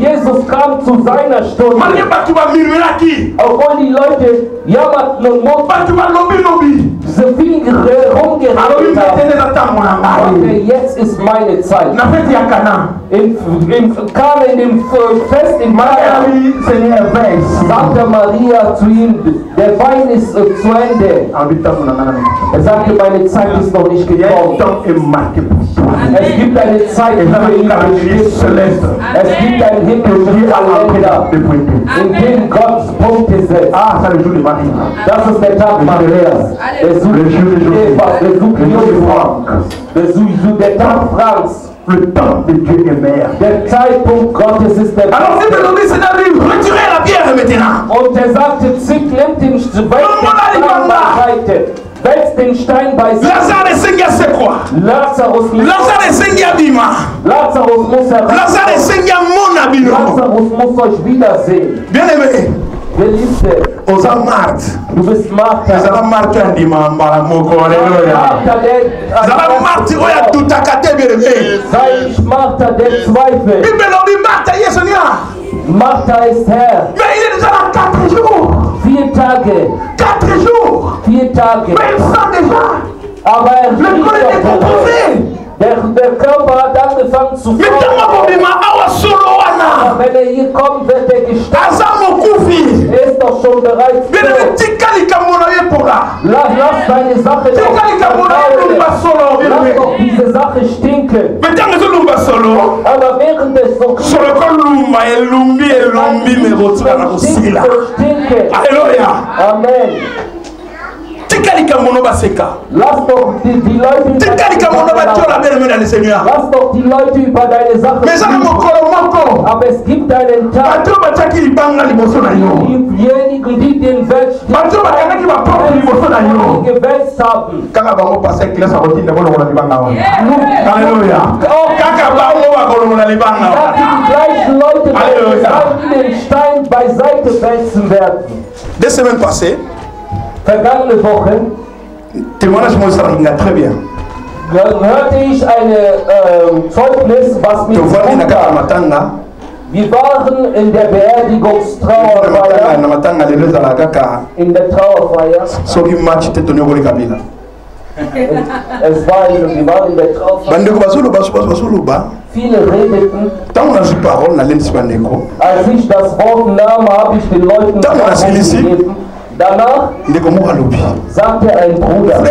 Jesus kam zu seiner Stunde. Obwohl die Leute jammerten und murrten, so viel rumgeredet haben. Okay, jetzt ist meine Zeit. In dem Fest in Maria sagte Maria zu ihm, der Wein ist zu Ende. Er sagte, meine Zeit ist noch nicht gekommen. Es gibt eine Zeit für Es gibt einen himmlischen Kalender, in dem Gott Punkte setzt. Das ist der Tag Marias. Der Tag Franks. Le temps de Dieu est meilleur. Der Zeitpunkt Gottes ist der Alors si vous dites retirez la pierre maintenant. Und er sagte, nimmt den Stein beiseite. Wälzt den Stein beiseite. Lazare Seigneur c'est quoi? Lazarus Seigneur Bima. Lazarus muss Lazare Seigneur mon abino. Lazarus muss euch wiedersehen. Bien aimé. Geliebte, du bist Martha. Zala Martha ndi mamba moko haleluya. Zala Martha oya tutakate bien aimé. Sei ich Martha der Zweifel. Bibelo bi Martha Yesu nia. Martha ist Herr. Mais il est déjà là 4 jours. 4 Tage. 4 jours. 4 Tage. Mais il sent déjà. Aber le corps est décomposé. Der Körper hat angefangen zu fallen. Wenn er hier kommt, wird er gestanden. Er ist doch schon bereits Lass deine Sache Lass doch diese Sache stinken. Aber während es so stinken. Amen. Lass doch die Leute Lass doch die Leute über deine Sache sprechen. Aber es gibt einen Tag, diejenigen, die den Welt gewälzt haben. Die gleichen Leute, die den Stein beiseite wälzen werden. Des semaines passées, vergangene Woche témoignage très bien. Hörte ich eine Zeugnis, was mir wir waren in der Beerdigungstrauerfeier. In der Trauerfeier. Wir waren in der Trauerfeier. Viele redeten. Als ich das Wort nahm, habe ich den Leuten gegeben. Danach sagte ein Bruder,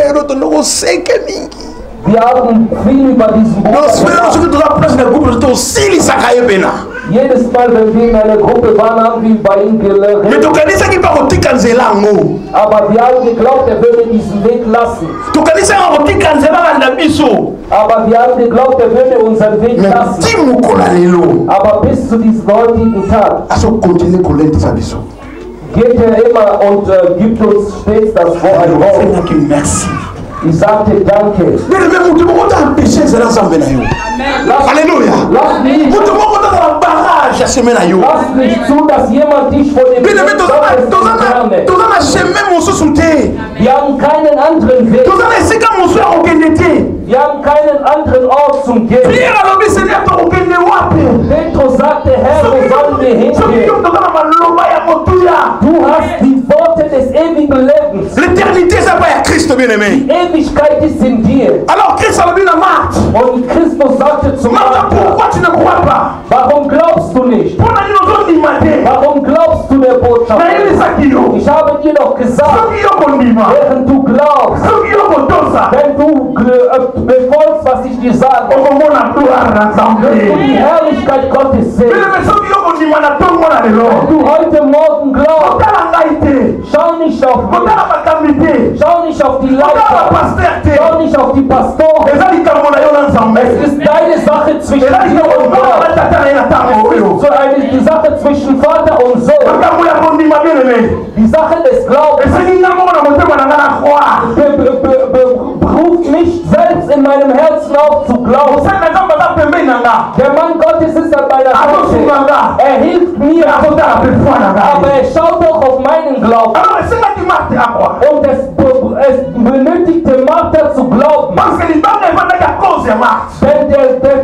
wir haben viel über diesen Bruder jedes Mal, wenn wir in einer Gruppe waren, haben wir bei ihm geredet. Aber wir haben geglaubt, er würde diesen Weg lassen. Aber wir haben geglaubt, er würde unseren Weg lassen. Aber bis zu diesem heutigen Tag geht er immer und gibt uns stets das Wort. Ich sagte danke. Alléluia. Lass nicht zu, dass jemand dich vor dem Wir haben keinen anderen Weg. Wir haben keinen anderen Ort zum Gehen. Petrus sagte, Herr, wo sollen wir hingehen? Du hast die Worte des ewigen Lebens. L'éternité, c'est pas à Christ, bien-aimé. Die Ewigkeit ist in dir. Alors Christ a dit à Marthe. Und Christus sagte zu Martha, pourquoi tu ne crois pas? Warum glaubst du nicht? Warum glaubst du der Botschaft? Ich habe dir doch gesagt, während du glaubst, wenn du befolgst, was ich dir sage, wirst du die Herrlichkeit Gottes sehen. Wenn du heute Morgen glaubst, schau nicht auf mich, schau nicht auf die Leiter, schau nicht auf die Pastoren. Es ist deine Sache zwischen dir und Gott. Es ist so eine Sache zwischen Vater und Sohn. Die Sache des Glaubens beruft mich selbst in meinem Herzen auf zu glauben. Der Mann Gottes ist an meiner Seite. Er hilft mir. Aber er schaut doch auf meinen Glauben. Und es benötigte Martha zu glauben. Denn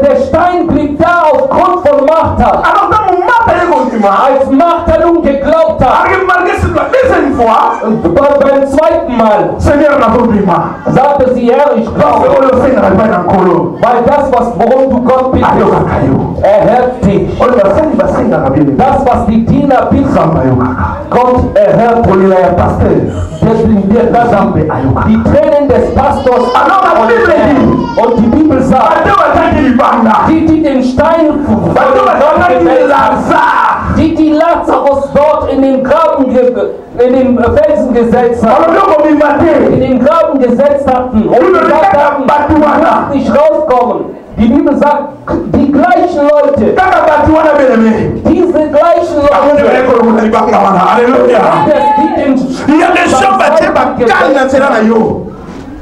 der Stein blieb da aufgrund von Martha. Als Martha nun geglaubt hat, fois, beim zweiten Mal, Seigneur, sagte sie, Herr, ich glaube, weil das, worum du Gott bittest, erhört dich. Das, was die Diener bitten, Gott erhört dich. Die Tränen des Pastors und die Bibel sagt, die den Stein die Lazarus dort in den Graben in den Felsen gesetzt hatten, in den Graben gesetzt hatten und gesagt hatten, du musst nicht rauskommen. Die Bibel sagt, die gleichen Leute, diese gleichen Leute,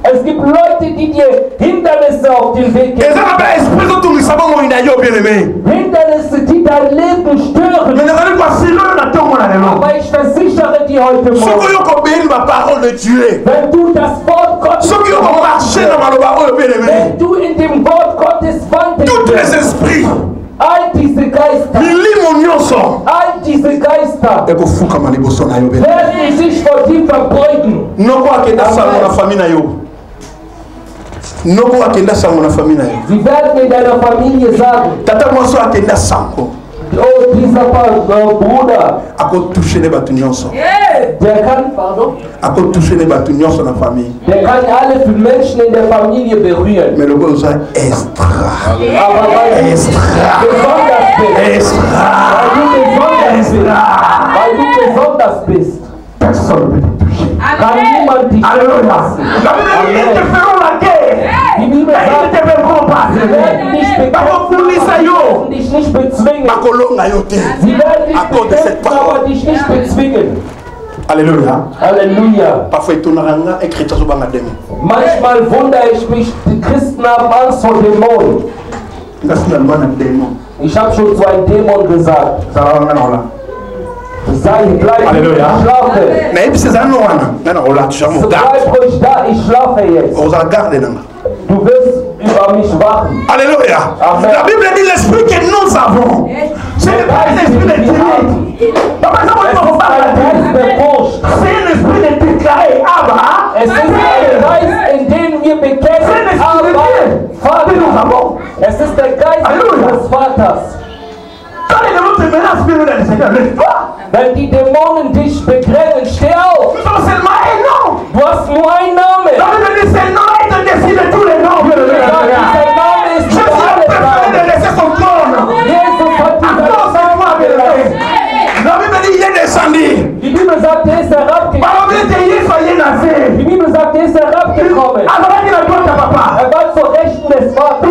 es gibt Leute, die dir Hindernisse auf den Weg geben. Hindernisse, die dein Leben stören. Aber ich versichere dir heute Morgen, wenn du das Wort Gottes wenn du in dem Wort Gottes wandelst, all diese Geister, all diese Geister werden sich vor dir verbeugen. Sie werden in deiner Familie sagen, oh, dieser Bruder, der kann, der kann alle Menschen in der Familie berühren. Aber weil du besonders bist, kann niemand dich verlassen. Die Bibel sagt, sie werden dich nicht bezwingen. Sie werden dich bekämpfen, aber dich nicht bezwingen. Alléluia. Halleluja. Manchmal wundere ich mich, die Christen haben Angst vor Dämonen. Ich habe schon zu einem Dämon gesagt. Sei, bleib, ich schlafe. Bleib ruhig da, ich schlafe jetzt. Du wirst über mich wachen. Alléluia. Amen. La Bible dit l'esprit que nous avons. Ce n'est pas un esprit de timide. C'est un esprit de déclarer Abba. Es ist ein Geist, in dem wir bekennen, Abba, Vater. Es ist der Geist des Vaters. Wenn die Dämonen dich begräben, steh auf. Du hast nur einen Namen. Dieser Name ist für alle Namen. Jesus hat die Bibel sagt, er ist herabgekommen. Die Bibel sagt, er ist herabgekommen. Er war zur Rechten des Vaters.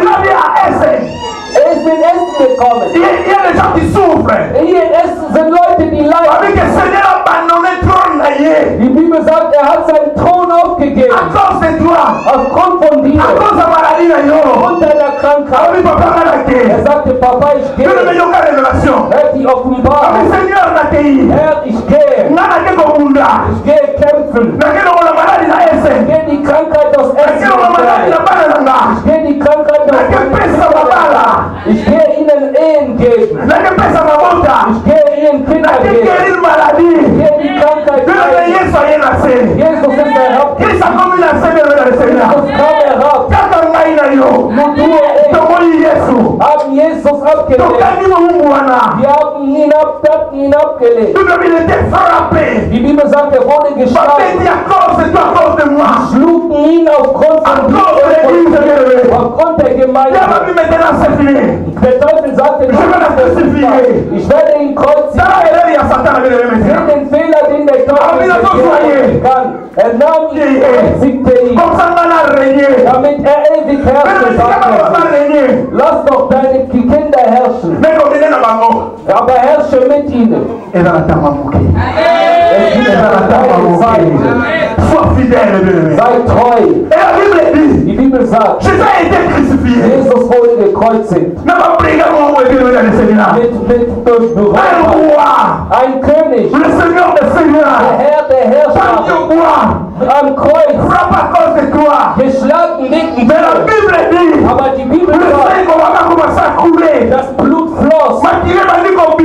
Er ist in Essen gekommen. Hier in Essen sind Leute, die leiden. Die Bibel sagt, er hat seinen Thron aufgegeben. Aufgrund von dir. Aufgrund deiner Krankheit. Er sagte, Papa, ich gehe. Herr, die Offenbarung. Herr, ich gehe. Ich gehe kämpfen. Ich gehe die Krankheit aus Essen. Ich gehe die Krankheit aus Essen. Ich gehe ihnen Ehen geben. Ich gehe ihnen Kinder geben. Ich gehe die Krankheit geben. Jesus ist herabgekommen. Jesus kam herab. Nur du und ich haben Jesus abgelehnt. Wir haben ihn abgelehnt. Die Bibel sagt, er wurde geschlagen. Sie schlugen ihn aufgrund von dir, aufgrund der Gemeinde. Der Teufel sagte, ich werde ihn kreuzigen. Seht den Fehler, den der Teufel kann. Er nahm ihn, kreuzigte ihn, damit er ewig herrschen kann. Lass doch deine Kinder herrschen. Aber herrsche mit ihnen. Sois fidèle, bien-aimé. Sei treu. Et la Bible dit, Die Bibel sagt, Jésus a été crucifié. Jesus wurde gekreuzigt. N'a pas pris un roi, Ein König, le Seigneur des Seigneurs, der Herrscher, am Kreuz, frappe à cause de toi. geschlagen wegen Mais la dir. Bible dit, Aber die Bibel le sagt, sang va commencer à couler. das Blut floss. Blut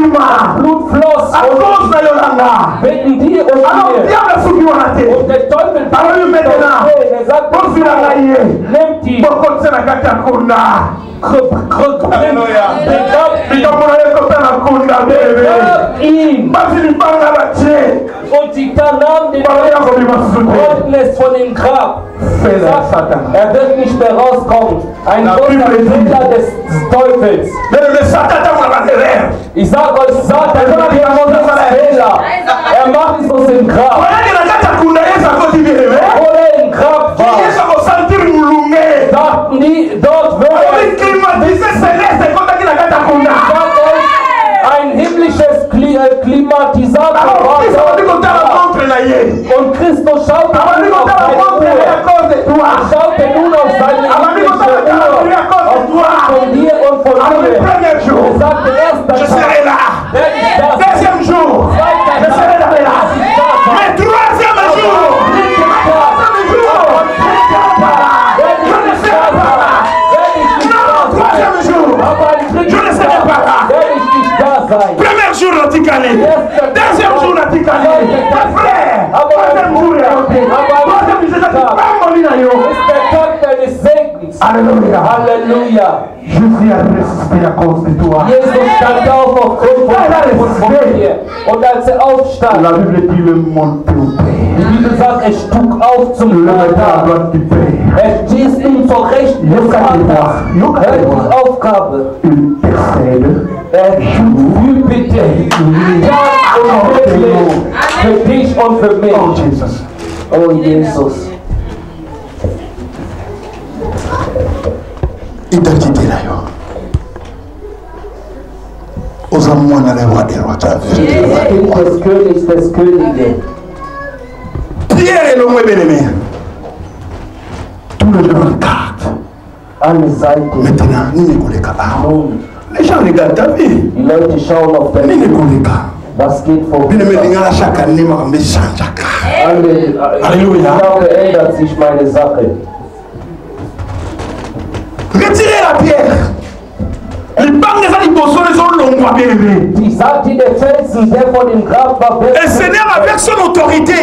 Blut floss à cause de Yolanda. wegen dir und Alors, mir. diable Und der Teufel nimmt die und sie nahm den Goldnis von dem Grab. Er wird nicht mehr rauskommen. Ein großer Fehler des Teufels. Ich sage euch, Satan ist Fehler. Er macht es uns im Grab. Oder im Grab war. Dort wird ein himmlisches Klimatisator und Christus schaut auf seine Uhr. Schaute nun auf seine himmlische Uhr von dir und von mir. Er sagte, erster Tag, deuxième jour, je serai là. Mais troisième jour, premier jour, Natikali. Deuxième jour, Natikali. Frère, troisième jour, Alléluia. Alléluia. Jésus a ressuscité à cause de toi. Jesus stand auf aufgrund von dir. Und als aufstand, la Bible dit le monte au Père. Die Bibel sagt, trug auf zum Vater. Stehst ihm zur Rechten des Vaters. Hör die Aufgabe. Bitte. Ja und wirklich. Für dich und für mich. Oh Jesus. Oh Jesus. Identité là yo. Aux amours na les rois des rois. Kind des Königs des Königes. Pierre est l'homme bien-aimé. Tout le devant carte. Alle Seiten. Maintenant, nous ne connaissons pas. Les gens regardent ta vie. Die Leute schauen auf dein Nous ne connaissons pas. Was geht vor dir? Chaque année, je me change. Alléluia. Ändert sich meine Sache. Retirez la pierre. Les banques des animaux sont longues, bien-aimé. Die sagte der Felsen, der vor dem Grab war. Et le Seigneur, avec son autorité,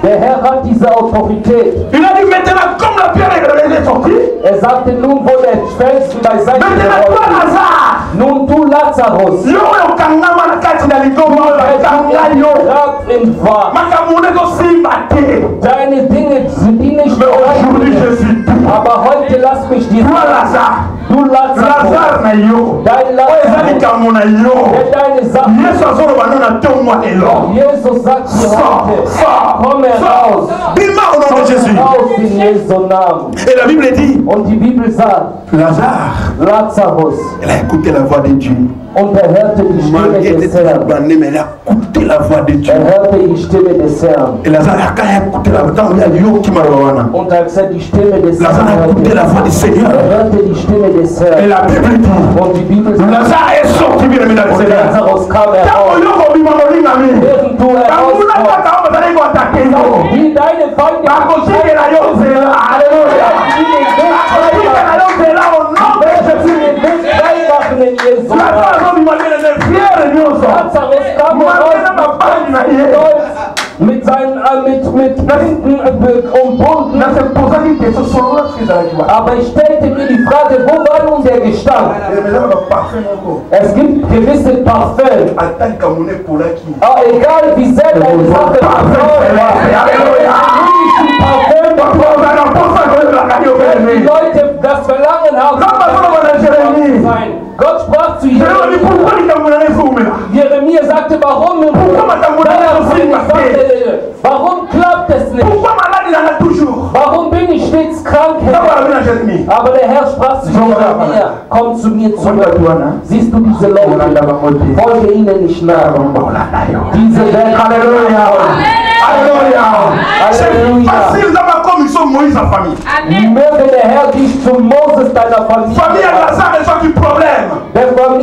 der Herr hat diese Autorität. Il a dit maintenant, comme la pierre est sortie, sagte nun, wo der Felsen beiseite maintenant, toi, Lazare, nun du Lazarus, deine Dinge sind die nicht mehr. Aber heute lass mich dir sagen, du Lazarus, dein Lazarus, deine Sache. Jesus sagt dir heute, komm heraus. Au nom de Jésus. Et la Bible dit, und die Bibel sagt, Lazarus, elle a écouté la voix de Dieu. Und hörte die Stimme des Herrn. Elle a écouté la voix de Dieu. Hörte die Stimme des Herrn. Et Lazare a écouté la voix und als die Stimme des Herrn hörte, hörte die Stimme des Herrn. Et la Bible dit, und die Bibel sagt, Lazare est sorti, bien aimé dans le Seigneur. Lazarus kam heraus. Während du heraus wie deine Feinde in Jesu Lazarus kam heraus mit seinen Händen umbunden. Aber ich stellte mir die Frage, wo war nun der Gestank? Es gibt gewisse Parfüm. Egal wie sehr deine Sache die Leute das Verlangen haben, sein. Gott sprach zu Jeremia sagte, warum klappt es nicht? Warum bin ich stets krank? Aber der Herr sprach zu Jeremia, komm zu mir zurück. Siehst du diese Leute? Folge ihnen nicht nach. Diese Welt, Halleluja. C'est facile d'avoir comme ils sont Moïse en famille. Möge der Herr dich zu Moses deiner Familie. Familie Lazare ist ein Problem.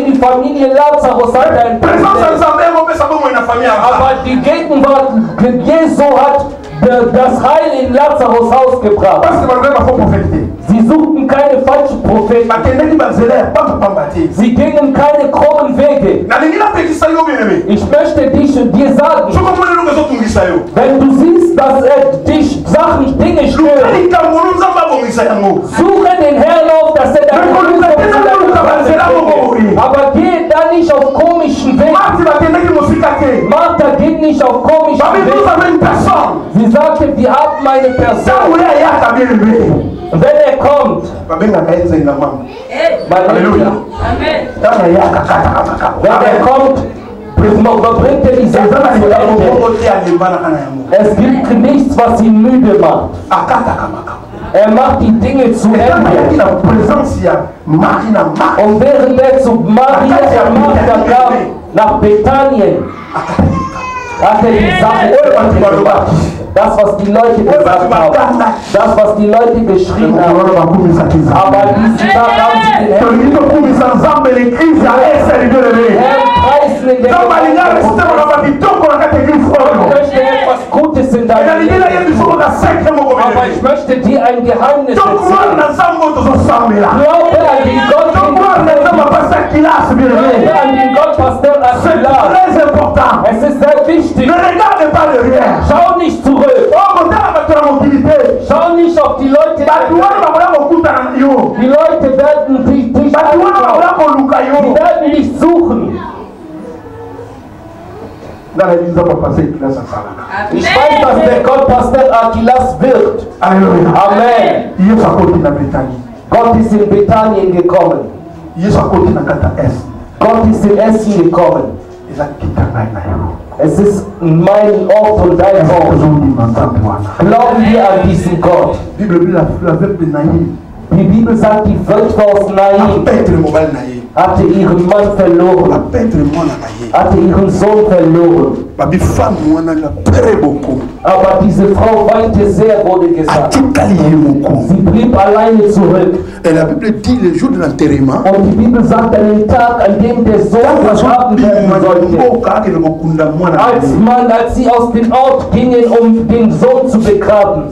Die Familie Lazarus hat ein Problem. Aber die Gegenwart Jesu hat das Heil in Lazarus Haus gebracht. Sie suchten keine falschen Propheten. Sie gingen keine krummen Wege. Ich möchte dir sagen, wenn du siehst, dass dich Dinge stören, suche den Herrn auf, dass er deine aber geh da nicht auf komischen Wegen. Martha geht nicht auf komischen Wegen. Sie sagte, wir haben eine Person. Und wenn er kommt, Halleluja. wenn er kommt, bringt er die Sache zu Ende. Es gibt nichts, was ihn müde macht. Er macht die Dinge zu Ende. Und während er zu Maria und Martha kam, nach Bethanien, hat er die Sache gemacht. Das, was die Leute gesagt haben, das, was die Leute geschrien haben. Aber diesen Tag haben sie den Herrn preisen in der ich möchte etwas Gutes in deinem Leben. Aber ich möchte dir ein Geheimnis erzählen. Glaube an den Gott, Pastor Aquilas. Es ist sehr wichtig. Schau nicht zurück. Schau nicht auf die Leute. Die Leute werden dich die werden dich suchen. Ich weiß, dass der Gott Pastor Aquilas wird. Amen. Gott ist in Bethanien gekommen. Gott ist in Essen gekommen. Es ist mein Ort und dein Ort. Glauben wir an diesen Gott. Die Bibel sagt, die Witwe aus Naim hatte ihren Mann verloren, hatte ihren Sohn verloren. Aber diese Frau weinte sehr, wurde gesagt. Sie blieb alleine zurück. Und die Bibel sagt, an dem Tag, an dem der Sohn begraben werden sollte, als sie aus dem Ort gingen, um den Sohn zu begraben.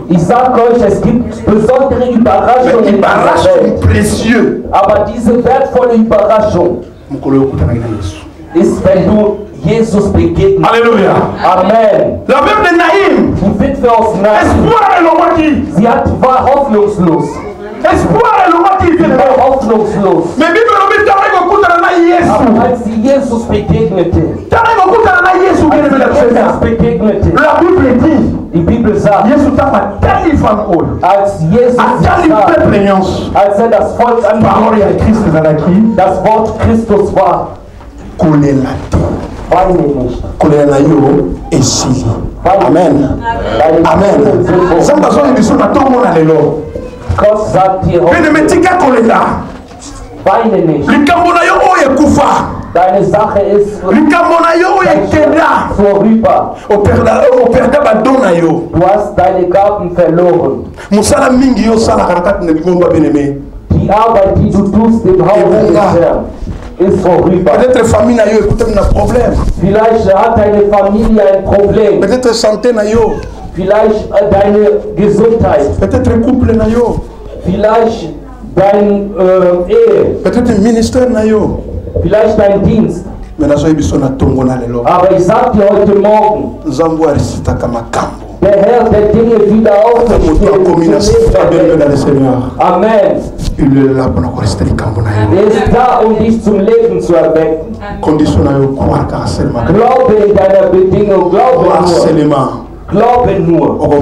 Ich sage euch, es gibt besondere Überraschungen in dieser Welt. Aber diese wertvolle Überraschung ist, wenn du Jesus begegnest. Alléluia. Amen. La veuve de Naïm, Die Witwe aus Naim, espoir war hoffnungslos. War hoffnungslos. Aber als sie Jesus begegnete, die Bibel sagt, als Jesus als er das Volk angehört, das Wort Christus war, weine nicht. Amen. Amen. Gott sagt dir heute, weine nicht. Deine Sache ist vorüber. Du hast deine Gaben verloren. Die Arbeit, die du tust im Haus des Herrn, ist vorüber. Vielleicht hat deine Familie ein Problem. Vielleicht deine Gesundheit. Vielleicht deine Ehe. Vielleicht dein Dienst. Aber ich sage dir heute Morgen, der Herr, der Dinge wieder aufrichtet. Amen. Er ist da, um dich zum Leben zu erwecken. Glaube in deiner Bedingung, glaube nur. Und du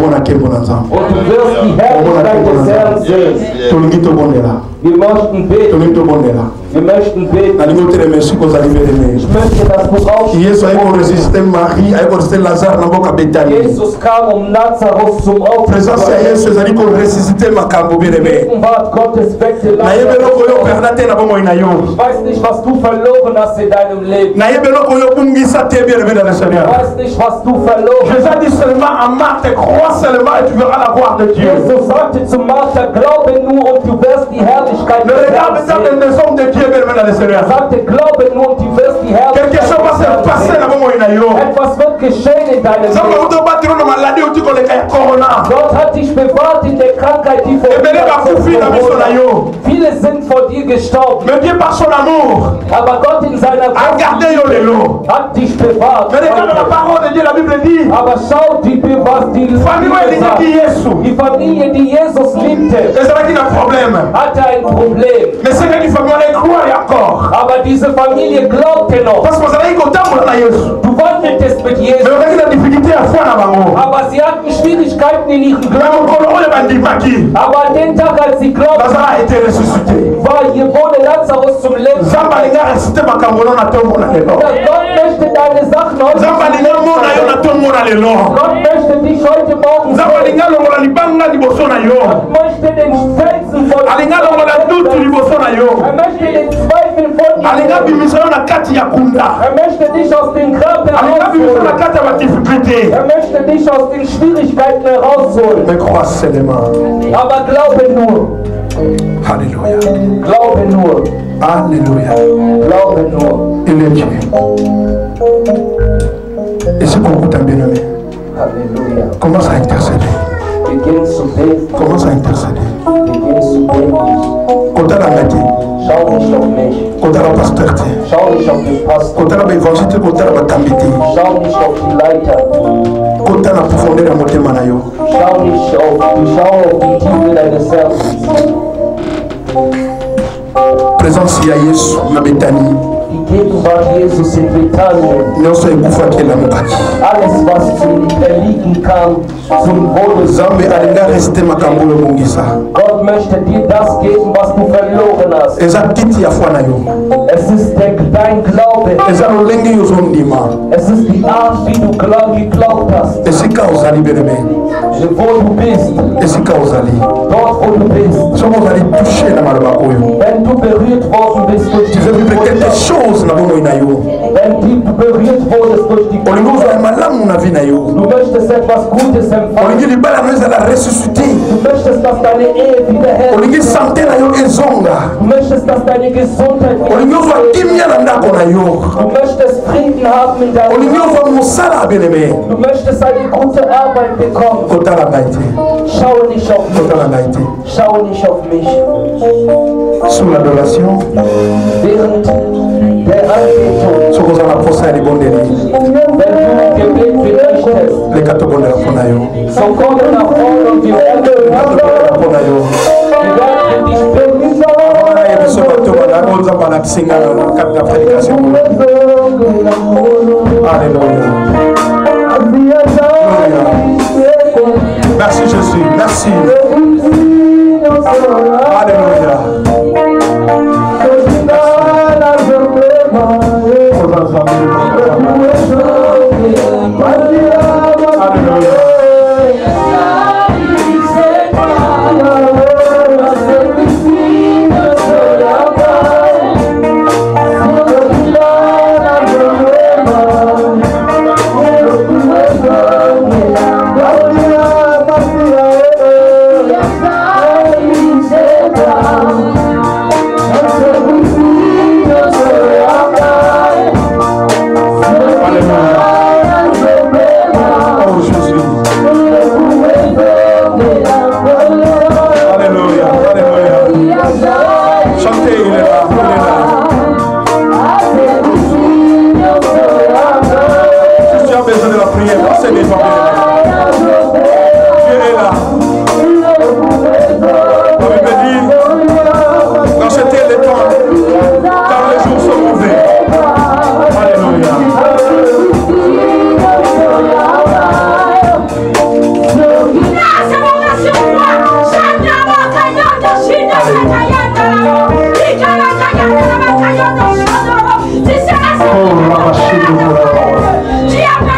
wirst die Herrlichkeit des Herrn sehen. Wir möchten beten. Wir möchten beten. Ich möchte, dass du aufstehst. Jesus kam, um Lazarus zum Aufstehen. Gegenwart Gottes weckte Lazarus. Ich weiß nicht, was du verloren hast in deinem Leben. Ich weiß nicht, was du verloren hast. Jesus sagte zu Martha, glaube nur und du wirst die Herrlichkeit des Herrn sehen. Er sagte, glaube nur und du wirst die Herrlichkeit des Herrn sehen. Etwas wird geschehen in deinem Leben. Gott hat dich bewahrt in der Krankheit, die vor dir. Viele sind vor dir gestorben. Aber Gott in seiner Kraft hat dich bewahrt. Aber schau, was die Bibel sagt. Die Familie, die Jesus liebte, hatte ein Problem. Aber diese Familie glaubte noch. Du wandeltest mit Jesus. Aber sie hatten Schwierigkeiten in ihrem Glauben. Aber an dem Tag, als sie glaubten, wurde Lazarus zum Leben. Gott möchte deine Sachen heute. Gott möchte dich heute Morgen. Gott möchte den Felsen von dir. Er möchte den Zweifel von dir. Er möchte dich aus den Grab herausholen. Er möchte dich aus den Schwierigkeiten herausholen. Aber glaube nur. Alléluia. Glaube nur. Alléluia. Glaube nur. Il est Dieu. Et c'est pour vous bien aimé. Alléluia. Commence à intercéder. Beginn zu beten. Commence à intercéder. Beginn zu beten. Kota la mati. Schau nicht auf mich. Kota la pastorité. Schau nicht auf den Pastor. Kota la évangile, kota la batambiti. Schau nicht auf die Leiter. Kota la profondeur de motema na yo. Schau auf die Tiefe deines Herzens. Présence ya Yesu na Bethanie. Die Gegenwart Jesus in Bethanien. Alles, was zum Erliegen kam, zum Wohle. Gott möchte dir das geben, was du verloren hast. Es ist dein Glaube. Es ist die Art, wie du geglaubt hast. Wo du bist. Dort, wo du bist. Wenn du berührt worden bist durch die wenn du berührt wurdest durch die du möchtest etwas Gutes empfangen. Du möchtest, dass deine Ehe wiederherstellt. Du möchtest, dass deine Gesundheit wiederherstellt. Du möchtest Frieden haben in deinem Leben. Du möchtest eine gute Arbeit bekommen. Schau nicht auf mich. Schau nicht auf mich. Sous l'adoration, während der Anbetung, wenn du Gebet verrichtest, so komme nach vorne und wir werden dich bitten. Alléluia. Merci Jésus, merci. Alléluia.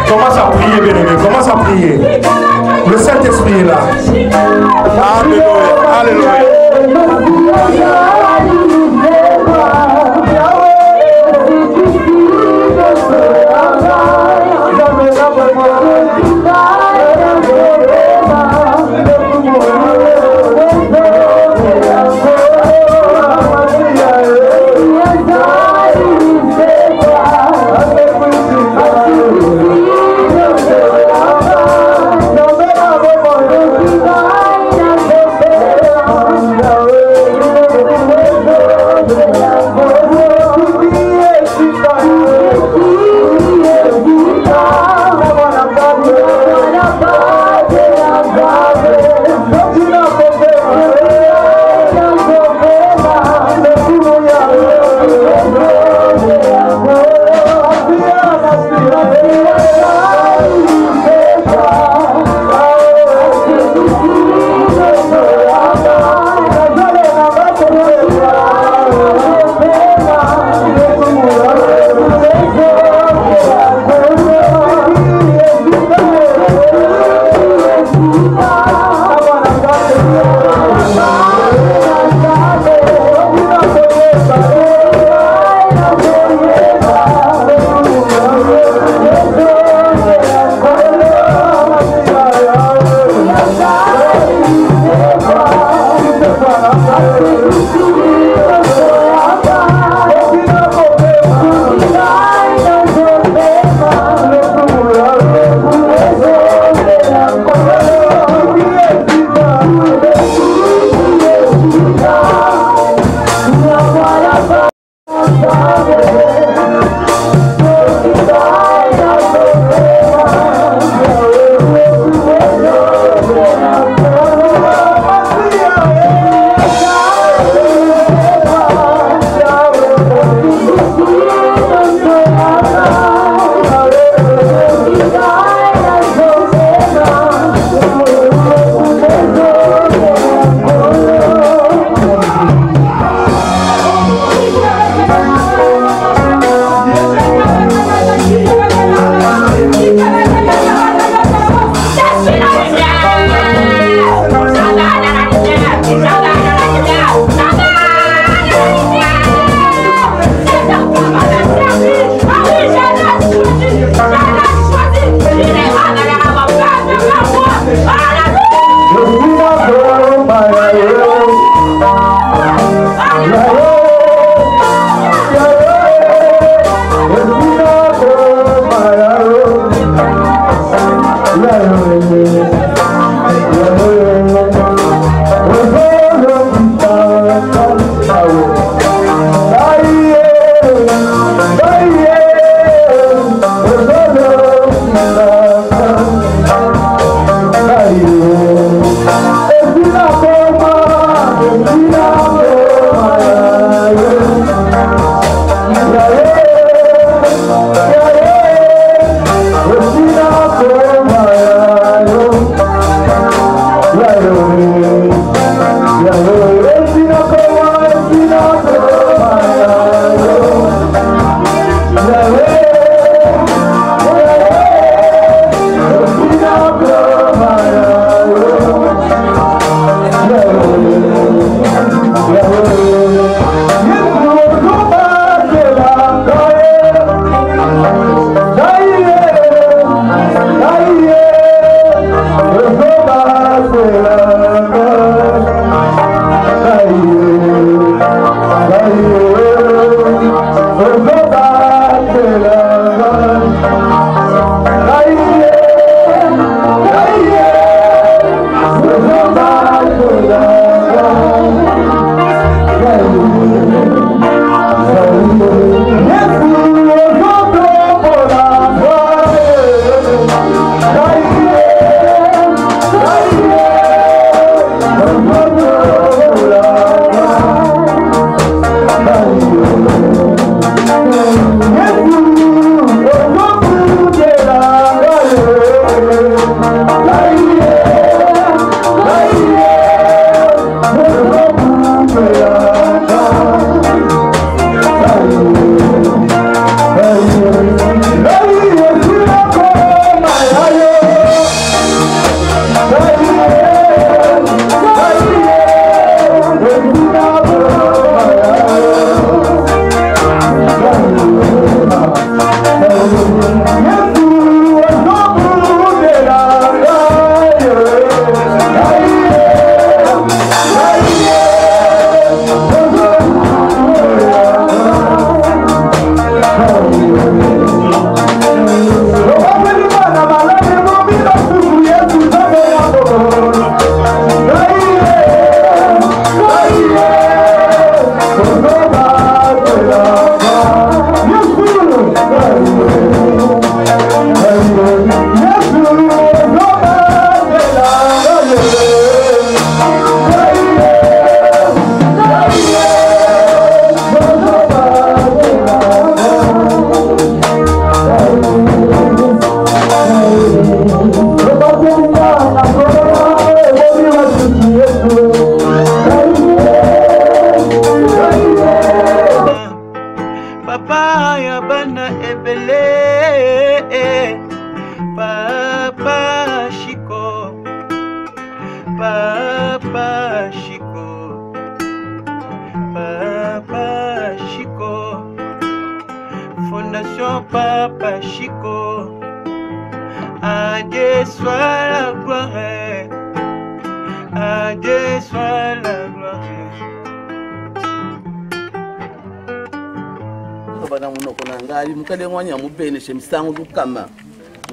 Commence à prier, bien-aimé. Commence à prier. Le Saint-Esprit est là. Alléluia. Alléluia.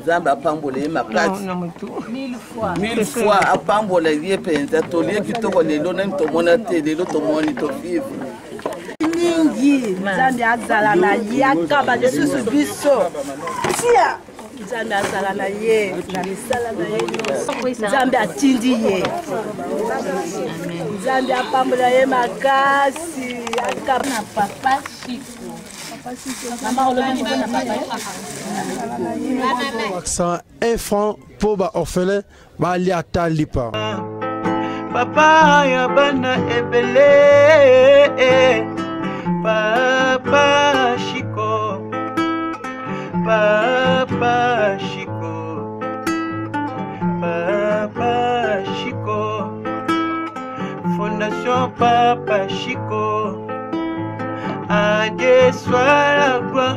Zamba pambole makati mille fois apambole yepenza tolie kitoko lelo na tomona te lelo tomoni to vivre mingi Zamba azala na yaka ba jesusu biso tia Zamba azala na ye na misala na ye Zamba atindi ye Zamba apambole ye makasi akana papa Chico. Accent 1 franc pour ba orphelin ba liata lipa. Papa ya bana ebele Papa Chico Papa Chico Papa Chico Fondation Papa Chico. À Dieu soit la gloire,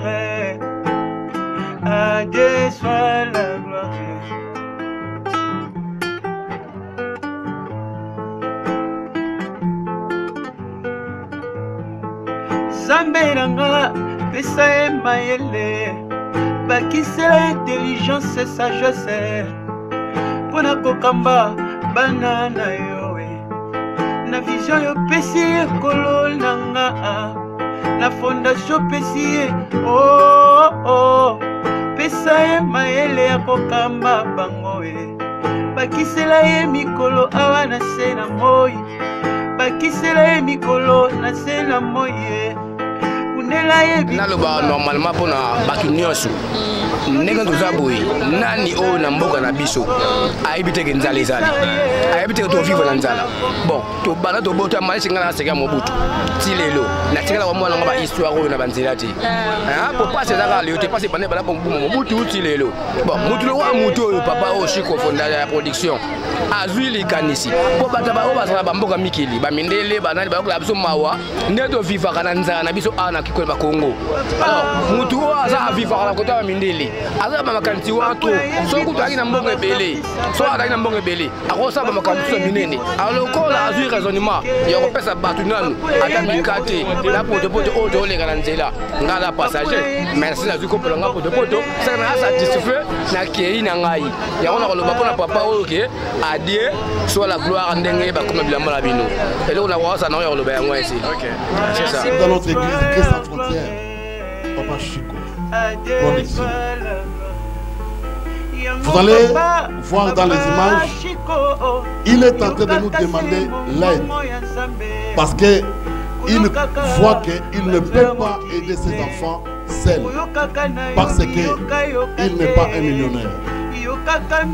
à Dieu soit la gloire. Zambelanga, pesa mayele, bakisela intelligence et sagesse. Pona kokamba banana yowe, na vision yo pesi kololanga. La fondation Pessie, oh oh, Pesa maele ya kokamba bangoe. Bakisela ye mikolo awa na sena moi. Bakisela ye mikolo na sena moye. Unela ye bi. Naloba normalement pona bakinyosu. Nega ndozaboy nani o na mboka na biso. Aibite ke nzala ezali. Aibite to vivre na nzala. Bon, to bana to bota mali singa na seka mobutu. Tilelo na tikala wa mwana ngaba histoire oyo na banzela ti. Pour passer dans la te passer bana bana mobutu tilelo. Bon, mutu lo wa mutu oyo papa o Chico fonda ya production. Azui likanisi. Po bata ba o basala ba mboka mikili, ba mindele banani ba ko la biso mawa. Ndeto vivre kana nzala na biso ana kiko mokolo ba Congo. Alors mutu aza vivre à la côté de Mindeli. Aza ba makanti wato so kutu aki na mbongo ebele. So aki na mbongo ebele. Akosa ba makanti so minene. Alors ko la azui raisonnement ya ko pesa batu nanu ata mikate la poto oto le kana nzela ngala passager. Merci na zuko pelanga poto ça na satisfait na kei na ngai. Ya ona ko loba pona papa oke adie soit la gloire ndenge ba comme bilamba la bino. Et là on a voir ça na yo loba yango ici. OK. C'est ça. Dans notre église Christ sans frontières. Papa Chico. Production. Vous allez voir dans les images, il est en train de nous demander l'aide parce qu'il voit qu'il ne peut pas aider ses enfants seuls parce qu'il n'est pas un millionnaire.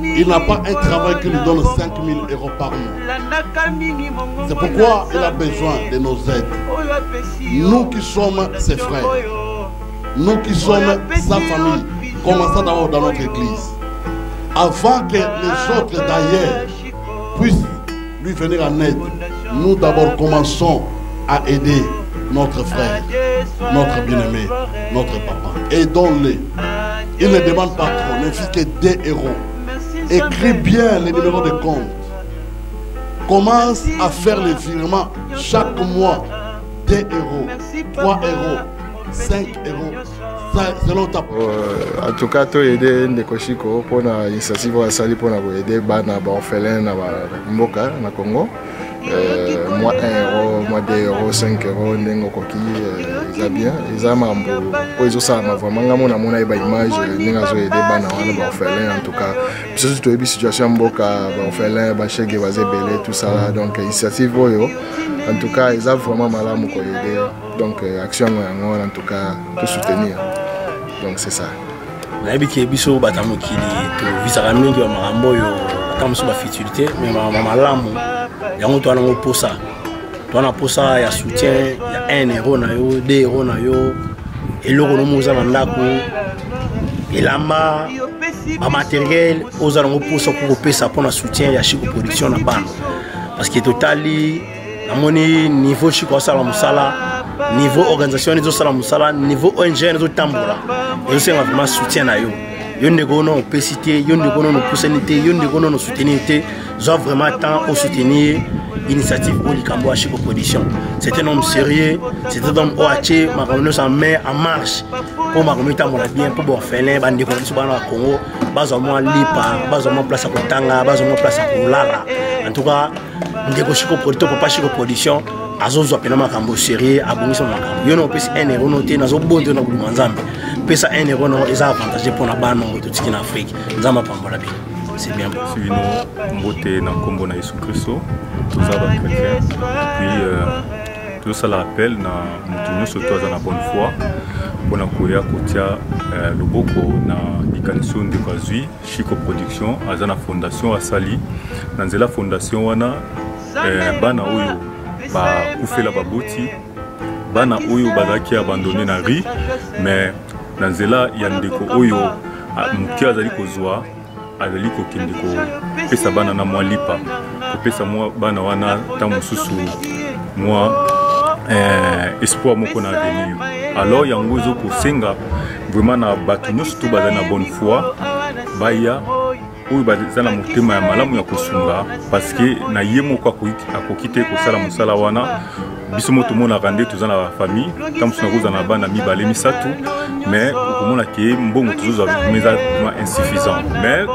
Il n'a pas un travail qui lui donne 5 000 € par mois. C'est pourquoi il a besoin de nos aides. Nous qui sommes ses frères, nous qui sommes sa famille, commençons d'abord dans notre église. Avant que les autres d'ailleurs puissent lui venir en aide, nous d'abord commençons à aider notre frère, notre bien-aimé, notre papa. Aidons-les. Il ne demande pas trop, ne fait que 2 €. Écris bien les numéros de compte. Commence à faire les virements chaque mois. 2 €, 3 €, 5 €. Selon ta... En tout cas, tu as aidé Ndeko Chico pour l'initiative pour aider les orphelins Mboka, na Congo. Moi 1 €, moi 2 €, 5 €, Nengo Koki, ils ont bien. Ils ont vraiment une image, ils ont aidé les orphelins. En tout cas, surtout la situation Mboka, les orphelins, les chèques, les tout ça. Donc, l'initiative, en tout cas, ils ont vraiment mal à aider. Donc, action, en tout cas, tout soutenir. Donc, c'est ça. Je sais que biso batamu kili to visaka mingi wa makambo yo batamu so ba futilité mais mama lamu yango to ana posa to ana posa ya soutien ya 1 € na yo 2 € na yo eloko no muza na ndako elamba ba matériel oza na posa ko pesa pour na soutien ya Chico Production na bana parce que totali amoni niveau Chico sala musala niveau organisation de sala musala niveau ONG de tambola et c'est vraiment soutien na yo yonde gono opacité yonde gono no possibilité yonde gono no soutenir zo vraiment temps au soutenir initiative pour Likambo Chico Production. C'est un homme sérieux, c'est un homme OAT, ma communauté s'en met en marche pour ma communauté bien pour orphelin bande ko sur bana Congo bazoma lipa bazoma place à Kotanga bazoma place à Kulala. En tout cas Ndeko Chico Production Papa Chico Production azozo apena makambo sérieux abongisa makambo yo no pesa 1 € noté nazo bondo na kuluma nzambe pesa 1 € no eza avantage pour na bana to tiki na Afrique nzamba pambola bien c'est bien suivino mbote na kombo na Yesu Kristo tous aba chrétien puis tout ça l'appel na mutunyo surtout za na bonne foi bona koya kotia loboko na dikaniso ndeko azui Chico Production azana fondation asali na nzela fondation wana bana oyo ba kufela baboti bana oyo bazaki abandonné na ri mais na nzela ya ndeko oyo muki azali kozwa azali kokende ko pesa bana na mwa lipa ko pesa mwa bana wana ta mususu mwa espoir moko na avenir. Alors yango zo ko senga vraiment na batu nyonso to bazali na bonne foi baya oyo bazana motema ya malamu ya kosunga parce que na ye moko akokite kosala mosala wana biso moto mona rande tozana ba famille tamusu na kozana bana mibale misatu mais okomona ke mbongo tozoza meza insuffisant mais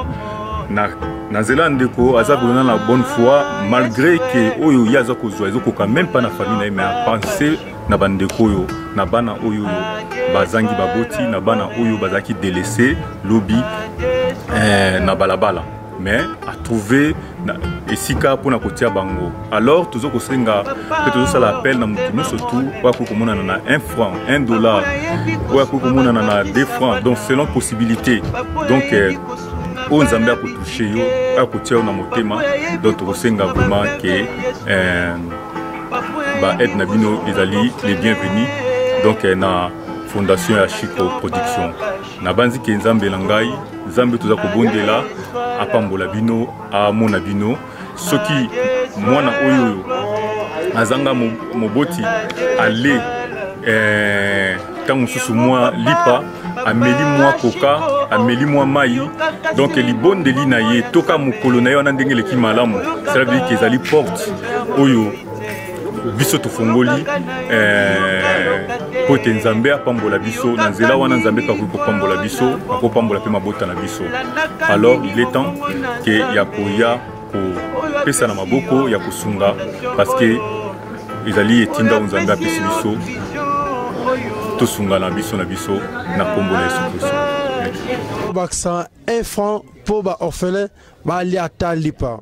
na nzela ndeko aza kona na bonne foi malgré que oyo yaza kozwa ezokoka même pas na famille na ye mais a penser na bandeko oyo na bana oyo bazangi baboti na bana oyo bazaki délaissé lobby na balabala mais a trouvé esika pour na kotia bango. Alors toujours ko senga peut ça l'appel na mutu surtout kwa komona na 1 franc 1 $, kwa komona na 2 francs donc selon possibilité donc on nzambe a ko toucher yo a ko tia na motema donc to senga vraiment que ba aide na bino ezali les bienvenus donc na fondation ya Chico Production na banzi ke nzambe langai nzambe toza ko bondela apambola bino amona bino soki mwana oyo azanga moboti ale tant mosusu moi lipa ameli moi coca ameli moi mai donc li bonde li na ye toka mokolo na yo na ndenge leki malamu cela veut dire que ezali porte oyo biso tofongoli po te nzambe apambola biso na nzela wana nzambe kakoki kopambola biso akopambola mpe mabota na biso. Alors il est temps que ya koya kopesa na maboko ya kosunga parce que ezali etinda nzambe apesi biso tosunga na biso na kombo na Yesu Kristo. Baksa 1 franc pour ba orphelin ba ali ata lipa.